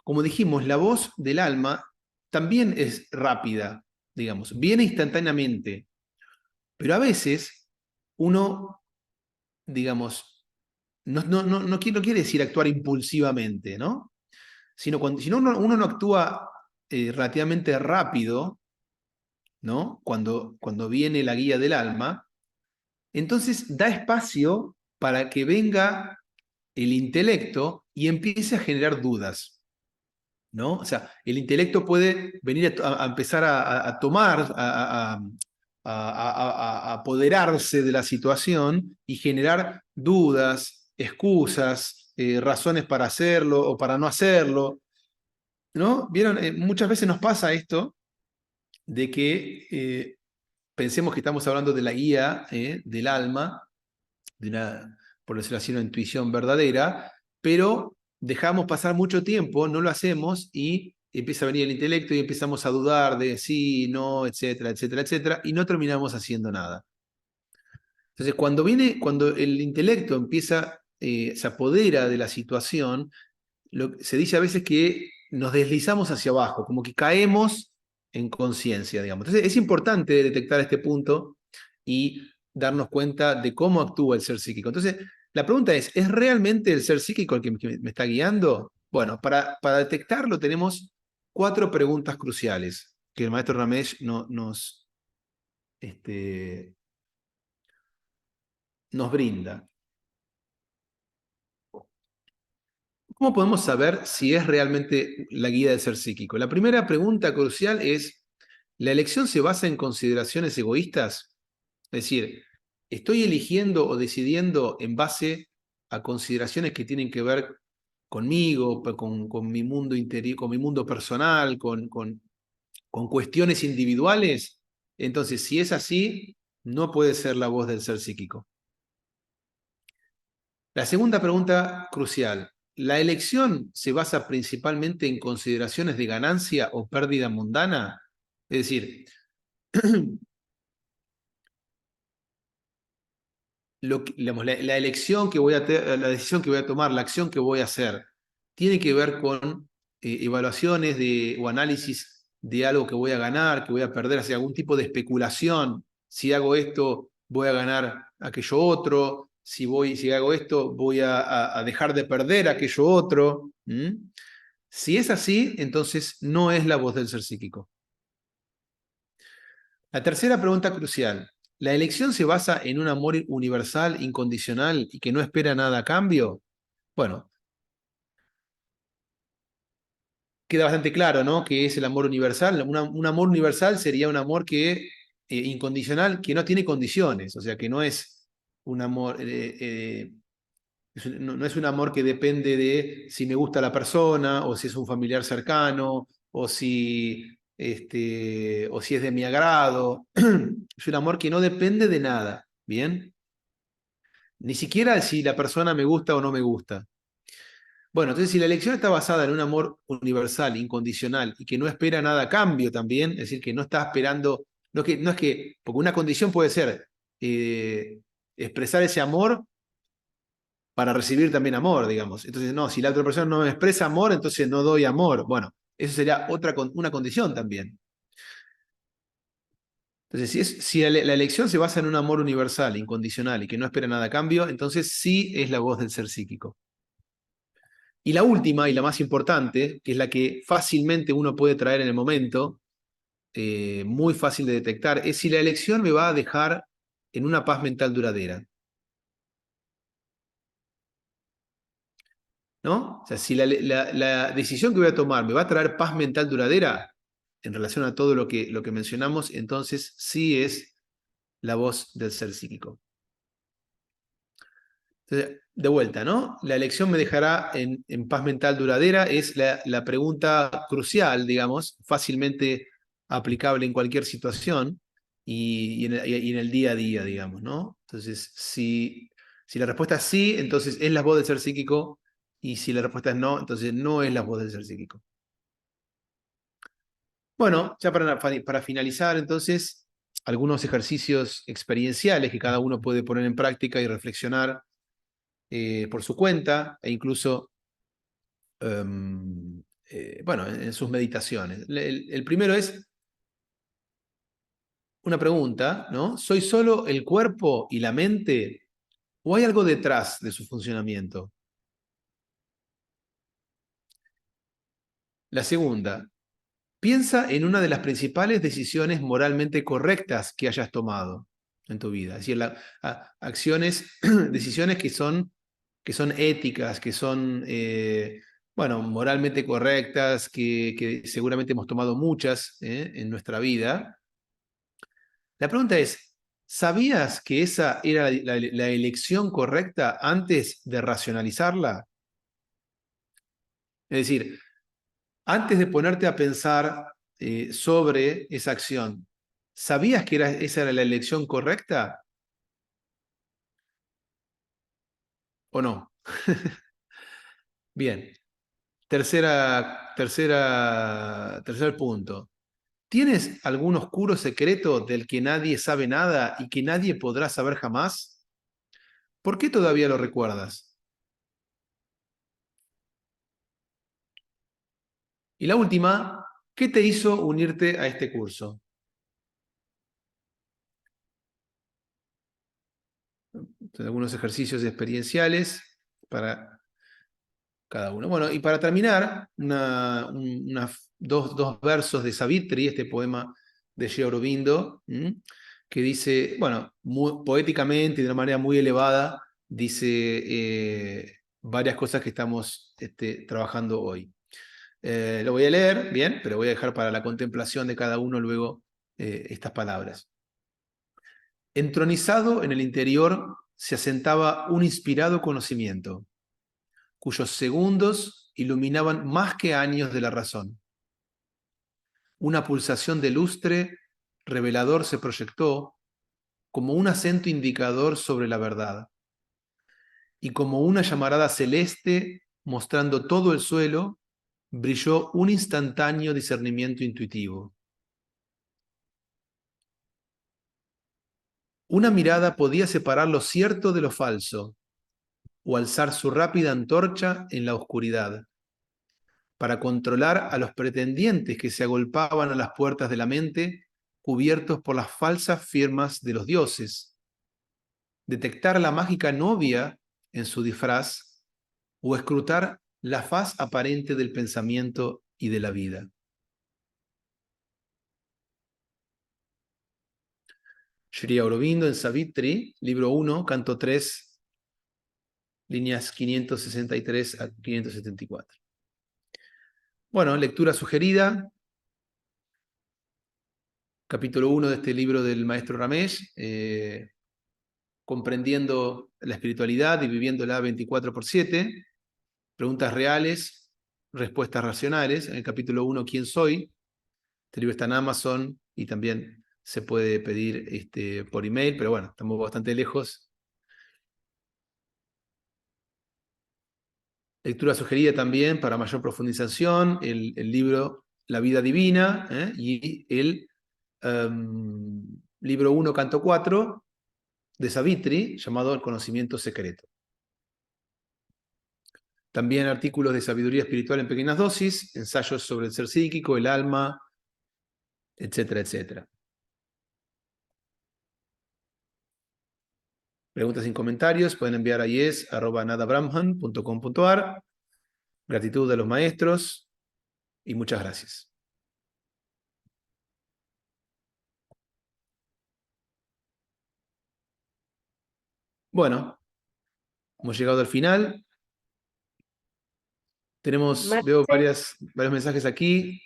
como dijimos, la voz del alma también es rápida, digamos, viene instantáneamente, pero a veces uno, digamos, no quiere decir actuar impulsivamente, ¿no? Sino si uno no actúa relativamente rápido, ¿no? Cuando viene la guía del alma, entonces da espacio para que venga el intelecto y empiece a generar dudas, ¿no? O sea, el intelecto puede venir a empezar a tomar, a apoderarse de la situación y generar dudas, excusas, razones para hacerlo o para no hacerlo, ¿no? ¿Vieron? Muchas veces nos pasa esto de que pensemos que estamos hablando de la guía del alma, de una, por decirlo así, una intuición verdadera, pero dejamos pasar mucho tiempo, no lo hacemos y empieza a venir el intelecto y empezamos a dudar de sí, no, etcétera, etcétera, etcétera, y no terminamos haciendo nada. Entonces, cuando el intelecto empieza, se apodera de la situación, se dice a veces que nos deslizamos hacia abajo, como que caemos en conciencia, digamos. Entonces, es importante detectar este punto y darnos cuenta de cómo actúa el ser psíquico. Entonces, la pregunta ¿es realmente el ser psíquico el que me está guiando? Bueno, para detectarlo tenemos 4 preguntas cruciales que el maestro Ramesh nos brinda. ¿Cómo podemos saber si es realmente la guía del ser psíquico? La primera pregunta crucial es, ¿la elección se basa en consideraciones egoístas? Es decir, ¿estoy eligiendo o decidiendo en base a consideraciones que tienen que ver conmigo, con mi mundo interior, con mi mundo personal, con cuestiones individuales? Entonces, si es así, no puede ser la voz del ser psíquico. La segunda pregunta crucial. ¿La elección se basa principalmente en consideraciones de ganancia o pérdida mundana? Es decir, la elección que voy a la decisión que voy a tomar, la acción que voy a hacer, tiene que ver con evaluaciones o análisis de algo que voy a ganar, que voy a perder, hacia algún tipo de especulación. Si hago esto, voy a ganar aquello otro. Si hago esto, voy a dejar de perder aquello otro. Si es así, entonces no es la voz del ser psíquico. La tercera pregunta crucial. ¿La elección se basa en un amor universal, incondicional y que no espera nada a cambio? Bueno, queda bastante claro, ¿no? Que es el amor universal. Un amor universal sería un amor incondicional, que no tiene condiciones, o sea, que no es un amor, no es un amor que depende de si me gusta la persona, o si es un familiar cercano, o si es de mi agrado. Es un amor que no depende de nada, ¿bien? Ni siquiera si la persona me gusta o no me gusta. Bueno, entonces si la elección está basada en un amor universal, incondicional, y que no espera nada a cambio también, es decir, que no está esperando, porque una condición puede ser expresar ese amor para recibir también amor, digamos. Entonces, no, si la otra persona no me expresa amor, entonces no doy amor. Bueno, eso sería una condición también. Entonces, si la elección se basa en un amor universal, incondicional y que no espera nada a cambio, entonces sí es la voz del ser psíquico. Y la última y la más importante, que es la que fácilmente uno puede traer en el momento, muy fácil de detectar, es si la elección me va a dejar en una paz mental duradera. ¿No? O sea, si la decisión que voy a tomar me va a traer paz mental duradera en relación a todo lo que mencionamos, entonces sí es la voz del ser psíquico. Entonces, de vuelta, ¿no? La elección me dejará en paz mental duradera es la pregunta crucial, digamos, fácilmente aplicable en cualquier situación y en el día a día, digamos, ¿no? Entonces, si la respuesta es sí, entonces es la voz del ser psíquico, y si la respuesta es no, entonces no es la voz del ser psíquico. Bueno, ya para finalizar, entonces, algunos ejercicios experienciales que cada uno puede poner en práctica y reflexionar por su cuenta e incluso bueno, en sus meditaciones. El primero es una pregunta, ¿no? ¿Soy solo el cuerpo y la mente o hay algo detrás de su funcionamiento? La segunda, piensa en una de las principales decisiones moralmente correctas que hayas tomado en tu vida. Es decir, acciones, decisiones que son éticas, que son, bueno, moralmente correctas, que seguramente hemos tomado muchas en nuestra vida. La pregunta es, ¿sabías que esa era la elección correcta antes de racionalizarla? Es decir, antes de ponerte a pensar sobre esa acción, ¿sabías que esa era la elección correcta o no? Bien, tercer punto. ¿Tienes algún oscuro secreto del que nadie sabe nada y que nadie podrá saber jamás? ¿Por qué todavía lo recuerdas? Y la última, ¿qué te hizo unirte a este curso? Entonces, algunos ejercicios experienciales para cada uno. Bueno, y para terminar, dos versos de Savitri, este poema de Sri Aurobindo, que dice, bueno, poéticamente y de una manera muy elevada, dice varias cosas que estamos trabajando hoy. Lo voy a leer, bien, pero voy a dejar para la contemplación de cada uno luego estas palabras. Entronizado en el interior se asentaba un inspirado conocimiento, cuyos segundos iluminaban más que años de la razón. Una pulsación de lustre revelador se proyectó como un acento indicador sobre la verdad, y como una llamarada celeste mostrando todo el suelo, brilló un instantáneo discernimiento intuitivo. Una mirada podía separar lo cierto de lo falso, o alzar su rápida antorcha en la oscuridad, para controlar a los pretendientes que se agolpaban a las puertas de la mente, cubiertos por las falsas firmas de los dioses, detectar la mágica novia en su disfraz, o escrutar la faz aparente del pensamiento y de la vida. Sri Aurobindo en Savitri, libro 1, canto 3, líneas 563 a 574. Bueno, lectura sugerida, capítulo 1 de este libro del maestro Ramesh, comprendiendo la espiritualidad y viviéndola 24/7, preguntas reales, respuestas racionales. En el capítulo 1, ¿quién soy? Este libro está en Amazon y también se puede pedir por email, pero bueno, estamos bastante lejos. Lectura sugerida también para mayor profundización, el libro La vida divina y el libro 1, canto 4 de Savitri, llamado El conocimiento secreto. También artículos de sabiduría espiritual en pequeñas dosis, ensayos sobre el ser psíquico, el alma, etcétera, etcétera. Preguntas y comentarios pueden enviar a yes@nadabrahman.com.ar. Gratitud a los maestros y muchas gracias. Bueno, hemos llegado al final. Veo
Marce,
varios mensajes aquí.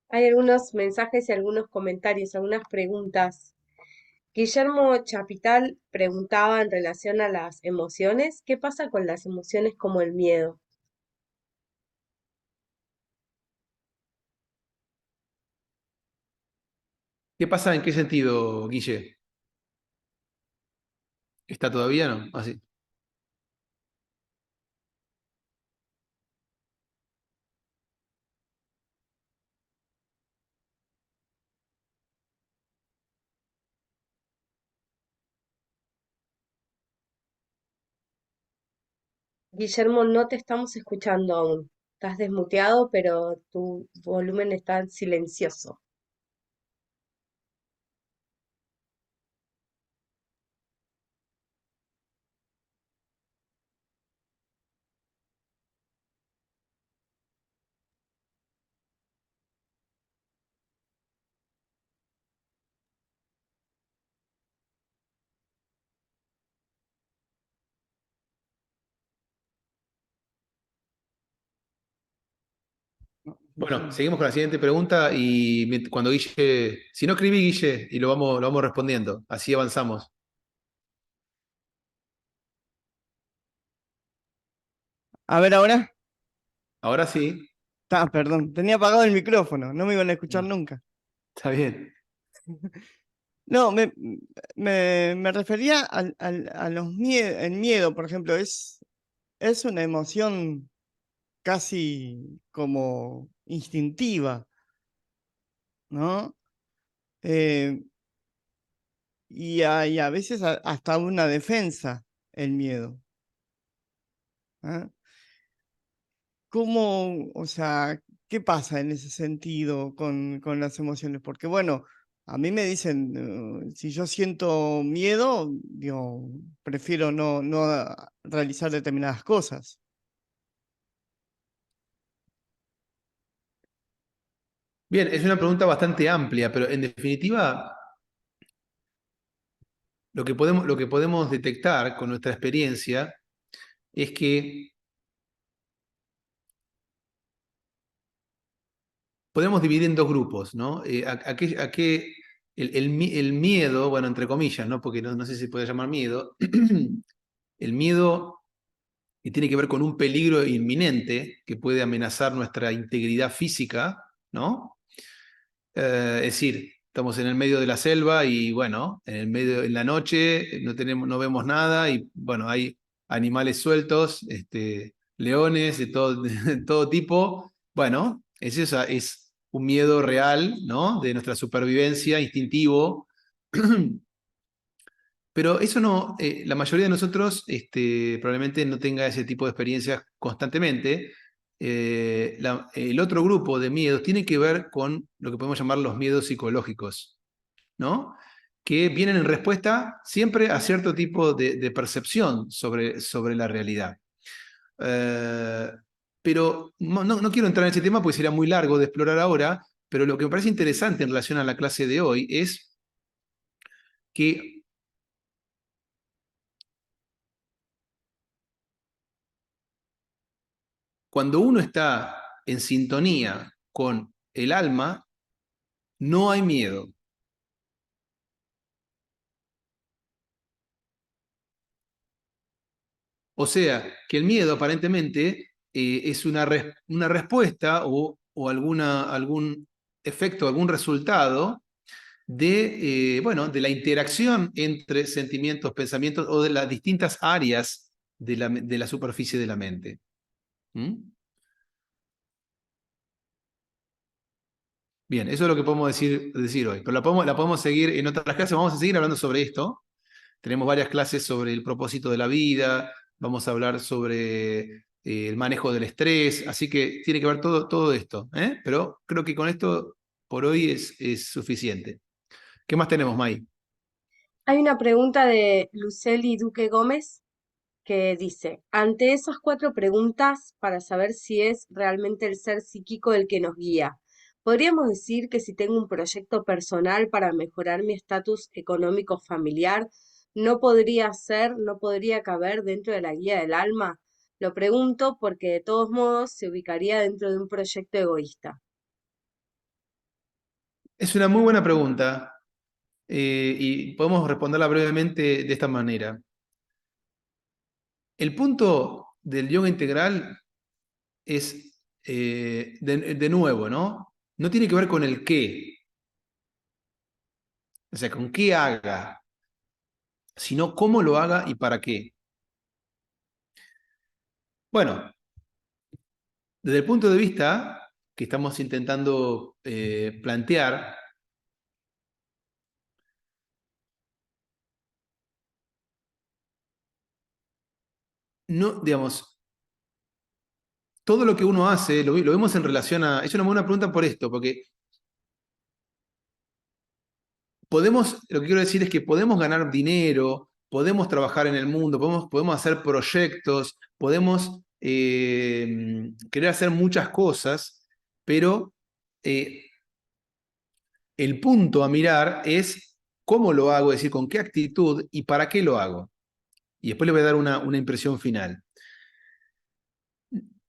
hay algunos mensajes y algunos comentarios, algunas preguntas. Guillermo Chapital preguntaba en relación a las emociones, ¿qué pasa con las emociones como el miedo?
¿Qué pasa? ¿En qué sentido, Guille? ¿Está todavía no? Ah, sí.
Guillermo, no te estamos escuchando aún. Estás desmuteado, pero tu volumen está silencioso.
Bueno, seguimos con la siguiente pregunta y cuando Guille, si no escribí Guille y lo vamos respondiendo, así avanzamos.
A ver ahora.
Ahora sí,
Perdón, tenía apagado el micrófono, no me iban a escuchar nunca.
está bien.
No, me refería a el miedo, por ejemplo, es una emoción casi como instintiva, ¿no? Eh, y a veces hasta una defensa, el miedo. ¿Ah? ¿Cómo, o sea, qué pasa en ese sentido con las emociones? Porque bueno, a mí me dicen, si yo siento miedo, digo, prefiero no realizar determinadas cosas.
Bien, es una pregunta bastante amplia, pero en definitiva, lo que podemos detectar con nuestra experiencia es que podemos dividir en dos grupos, ¿no? El miedo, bueno, entre comillas, ¿no? Porque no sé si se puede llamar miedo, el miedo que tiene que ver con un peligro inminente que puede amenazar nuestra integridad física, ¿no? Es decir, estamos en el medio de la selva y bueno, en la noche no vemos nada y bueno, hay animales sueltos, leones de de todo tipo. Bueno, es un miedo real, ¿no? De nuestra supervivencia instintivo. Pero eso no, la mayoría de nosotros probablemente no tenga ese tipo de experiencias constantemente. El otro grupo de miedos tiene que ver con lo que podemos llamar los miedos psicológicos, ¿no? Que vienen en respuesta siempre a cierto tipo de percepción sobre la realidad. Eh, pero no quiero entrar en ese tema porque sería muy largo de explorar ahora, pero lo que me parece interesante en relación a la clase de hoy es que cuando uno está en sintonía con el alma, no hay miedo. O sea, que el miedo aparentemente es una respuesta o algún efecto, algún resultado bueno, de la interacción entre sentimientos, pensamientos o de las distintas áreas de la superficie de la mente. ¿Mm? Bien, eso es lo que podemos decir hoy. Pero la podemos seguir en otras clases. Vamos a seguir hablando sobre esto. Tenemos varias clases sobre el propósito de la vida. Vamos a hablar sobre el manejo del estrés. Así que tiene que ver todo esto. ¿Eh? Pero creo que con esto por hoy es suficiente. ¿Qué más tenemos, May?
Hay una pregunta de Luceli Duque Gómez que dice, ante esas cuatro preguntas para saber si es realmente el ser psíquico el que nos guía, ¿podríamos decir que si tengo un proyecto personal para mejorar mi estatus económico familiar, no podría ser, no podría caber dentro de la guía del alma? Lo pregunto porque de todos modos se ubicaría dentro de un proyecto egoísta.
Es una muy buena pregunta y podemos responderla brevemente de esta manera. El punto del yoga integral es, de nuevo, ¿no? No tiene que ver con el qué, o sea, con qué haga, sino cómo lo haga y para qué. Bueno, desde el punto de vista que estamos intentando plantear, no, digamos, todo lo que uno hace, lo vemos en relación a... Es una buena pregunta por esto, porque podemos, lo que quiero decir es que podemos ganar dinero, podemos trabajar en el mundo, podemos hacer proyectos, podemos querer hacer muchas cosas, pero el punto a mirar es cómo lo hago, es decir, con qué actitud y para qué lo hago. Y después le voy a dar una impresión final.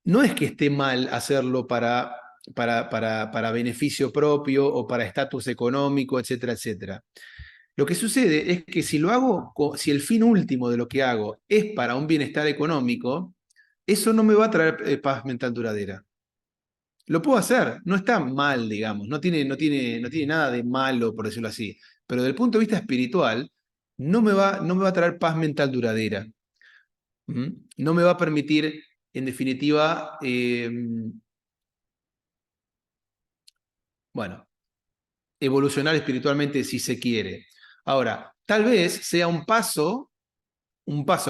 No es que esté mal hacerlo para beneficio propio o para estatus económico, etcétera, etcétera. Lo que sucede es que si lo hago, si el fin último de lo que hago es para un bienestar económico, eso no me va a traer paz mental duradera. Lo puedo hacer, no está mal, digamos, no tiene nada de malo, por decirlo así, pero desde el punto de vista espiritual, no me va a traer paz mental duradera. ¿Mm? No me va a permitir, en definitiva, bueno, evolucionar espiritualmente si se quiere. Ahora, tal vez sea un paso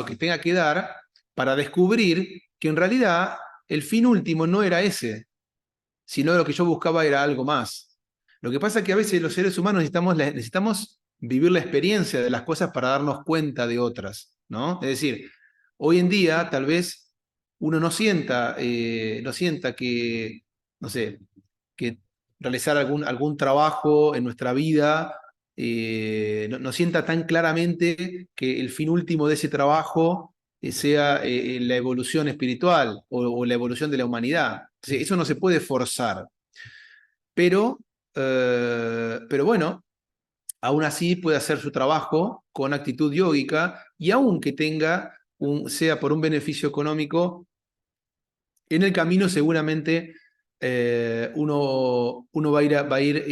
que tenga que dar para descubrir que en realidad el fin último no era ese, sino lo que yo buscaba era algo más. Lo que pasa es que a veces los seres humanos necesitamos vivir la experiencia de las cosas para darnos cuenta de otras, ¿no? Es decir, hoy en día tal vez uno no sienta que, no sé, que realizar algún trabajo en nuestra vida, no sienta tan claramente que el fin último de ese trabajo sea la evolución espiritual o la evolución de la humanidad. Entonces, eso no se puede forzar. Pero bueno, aún así puede hacer su trabajo con actitud yógica y aunque sea por un beneficio económico, en el camino seguramente uno va a ir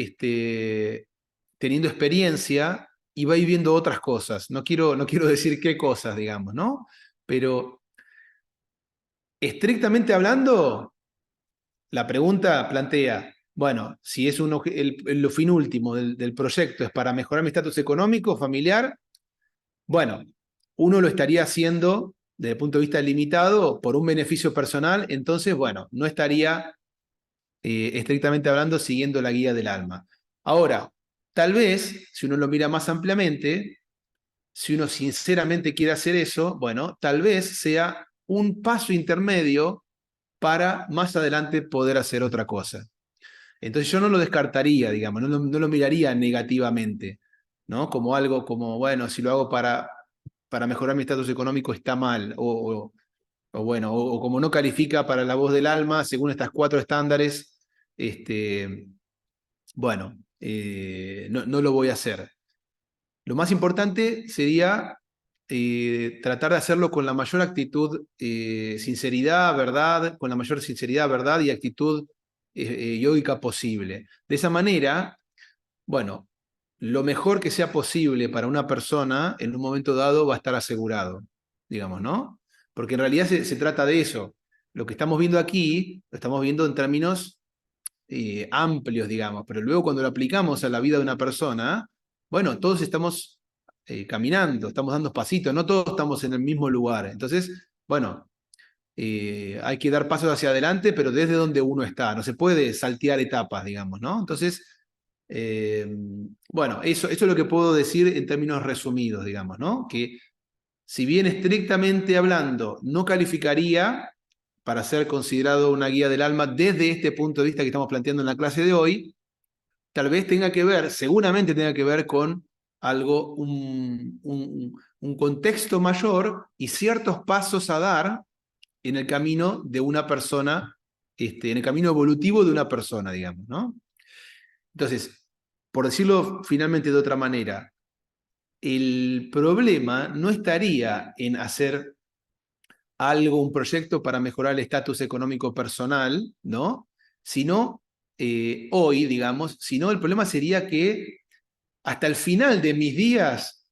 teniendo experiencia y va a ir viendo otras cosas. No quiero decir qué cosas, digamos, ¿no? Pero estrictamente hablando, la pregunta plantea, bueno, si es lo fin último del proyecto es para mejorar mi estatus económico, familiar, bueno, uno lo estaría haciendo desde el punto de vista limitado por un beneficio personal, entonces, bueno, no estaría estrictamente hablando siguiendo la guía del alma. Ahora, tal vez, si uno lo mira más ampliamente, si uno sinceramente quiere hacer eso, bueno, tal vez sea un paso intermedio para más adelante poder hacer otra cosa. Entonces yo no lo descartaría, digamos, no lo miraría negativamente, ¿no? Como algo como, bueno, si lo hago para mejorar mi estatus económico está mal, bueno, o como no califica para la voz del alma, según estas 4 estándares, bueno, no lo voy a hacer. Lo más importante sería tratar de hacerlo con la mayor actitud, sinceridad, verdad, con la mayor sinceridad, verdad y actitud yógica posible. De esa manera, bueno, lo mejor que sea posible para una persona en un momento dado va a estar asegurado, digamos, ¿no? Porque en realidad se trata de eso. Lo que estamos viendo aquí, lo estamos viendo en términos amplios, digamos, pero luego cuando lo aplicamos a la vida de una persona, bueno, todos estamos caminando, estamos dando pasitos, no todos estamos en el mismo lugar. Entonces, bueno, hay que dar pasos hacia adelante, pero desde donde uno está, no se puede saltear etapas, digamos, ¿no? Entonces, bueno, eso es lo que puedo decir en términos resumidos, digamos, ¿no? Que si bien estrictamente hablando no calificaría para ser considerado una guía del alma desde este punto de vista que estamos planteando en la clase de hoy, tal vez tenga que ver, seguramente tenga que ver con algo, un contexto mayor y ciertos pasos a dar en el camino de una persona, en el camino evolutivo de una persona, digamos, ¿no? Entonces, por decirlo finalmente de otra manera, el problema no estaría en hacer algo, un proyecto para mejorar el estatus económico personal, ¿no? Sino, hoy, digamos, sino el problema sería que hasta el final de mis días,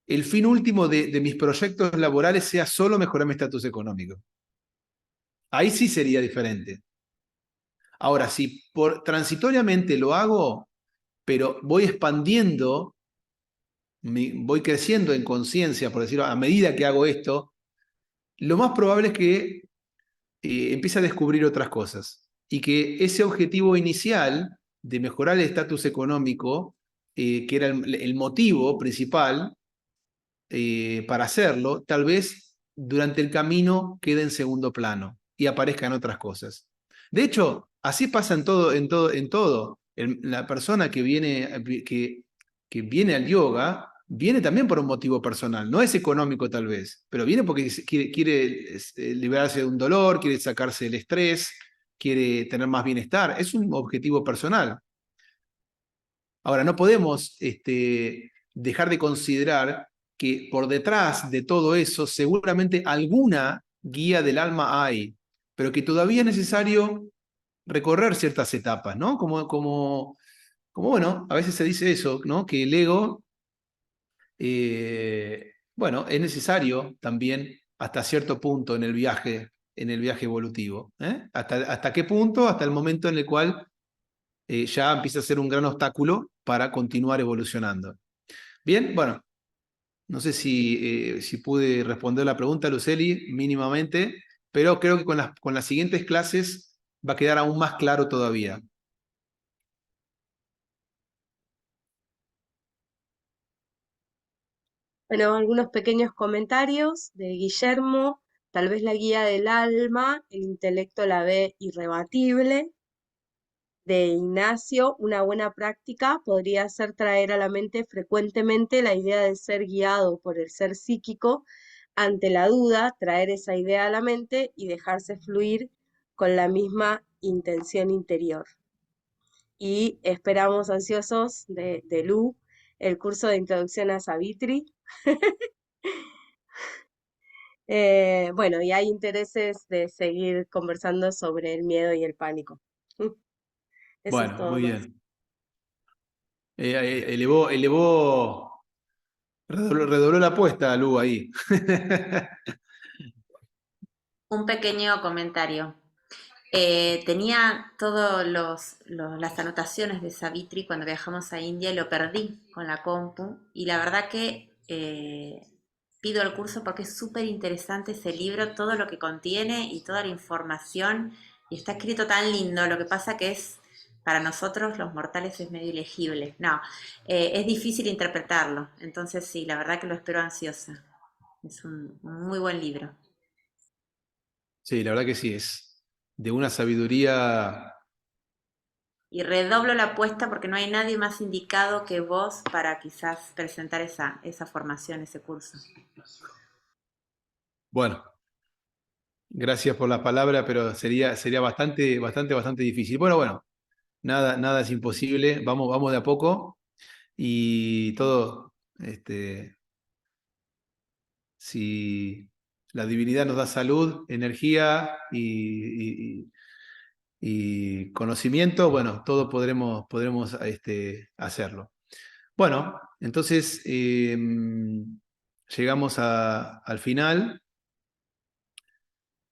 el fin último de mis proyectos laborales sea solo mejorar mi estatus económico. Ahí sí sería diferente. Ahora, si transitoriamente lo hago, pero voy expandiendo, voy creciendo en conciencia, por decirlo, a medida que hago esto, lo más probable es que empiece a descubrir otras cosas y que ese objetivo inicial de mejorar el estatus económico, que era el motivo principal para hacerlo, tal vez durante el camino quede en segundo plano y aparezcan otras cosas. De hecho, así pasa en todo, en todo, en todo. La persona que viene al yoga viene también por un motivo personal, no es económico tal vez, pero viene porque quiere liberarse de un dolor, quiere sacarse del estrés, quiere tener más bienestar, es un objetivo personal. Ahora, no podemos dejar de considerar que por detrás de todo eso seguramente alguna guía del alma hay, pero que todavía es necesario recorrer ciertas etapas, ¿no? Como bueno, a veces se dice eso, ¿no? Que el ego, bueno, es necesario también hasta cierto punto en el viaje evolutivo. ¿Eh? ¿Hasta qué punto? Hasta el momento en el cual ya empieza a ser un gran obstáculo para continuar evolucionando. Bien, bueno, no sé si pude responder la pregunta, Luceli, mínimamente, pero creo que con las siguientes clases va a quedar aún más claro todavía.
Bueno, algunos pequeños comentarios de Guillermo. Tal vez la guía del alma, el intelecto la ve irrebatible. De Ignacio, una buena práctica podría ser traer a la mente frecuentemente la idea de ser guiado por el ser psíquico. Ante la duda, traer esa idea a la mente y dejarse fluir con la misma intención interior. Y esperamos ansiosos de Lu el curso de introducción a Savitri. Bueno, y hay intereses de seguir conversando sobre el miedo y el pánico. Eso es
Bueno,
todo,
muy
Max.
bien. Redobló la apuesta, Lu, ahí.
Un pequeño comentario. Tenía todas las anotaciones de Savitri cuando viajamos a India y lo perdí con la compu. Y la verdad que pido el curso porque es súper interesante ese libro, todo lo que contiene y toda la información. Y está escrito tan lindo. Lo que pasa que es, para nosotros los mortales, es medio ilegible. No, es difícil interpretarlo. Entonces sí, la verdad que lo espero ansiosa. Es un muy buen libro.
Sí, la verdad que sí, es de una sabiduría.
Y redoblo la apuesta porque no hay nadie más indicado que vos para quizás presentar esa formación, ese curso.
Bueno, gracias por la palabra, pero sería bastante difícil. Bueno, nada es imposible, vamos de a poco y todo, si la divinidad nos da salud, energía y conocimiento, bueno, todo podremos hacerlo. Bueno, entonces llegamos al final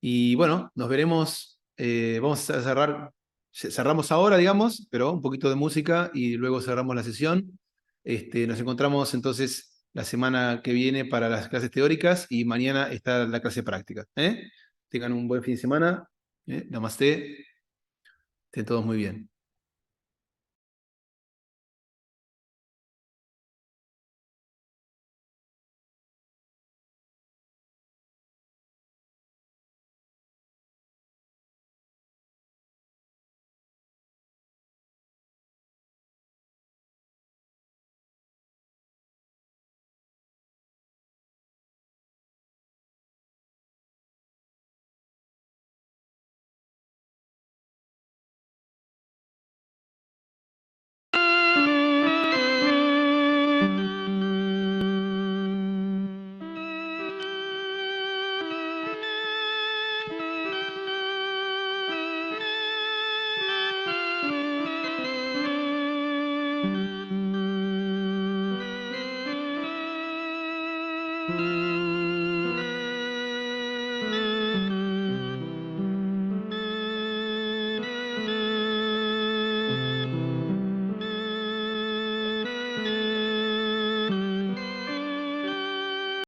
y bueno, nos veremos, vamos a cerramos ahora, digamos, pero un poquito de música y luego cerramos la sesión. Nos encontramos entonces la semana que viene para las clases teóricas y mañana está la clase práctica. ¿Eh? Tengan un buen fin de semana. Namaste. Estén todos muy bien.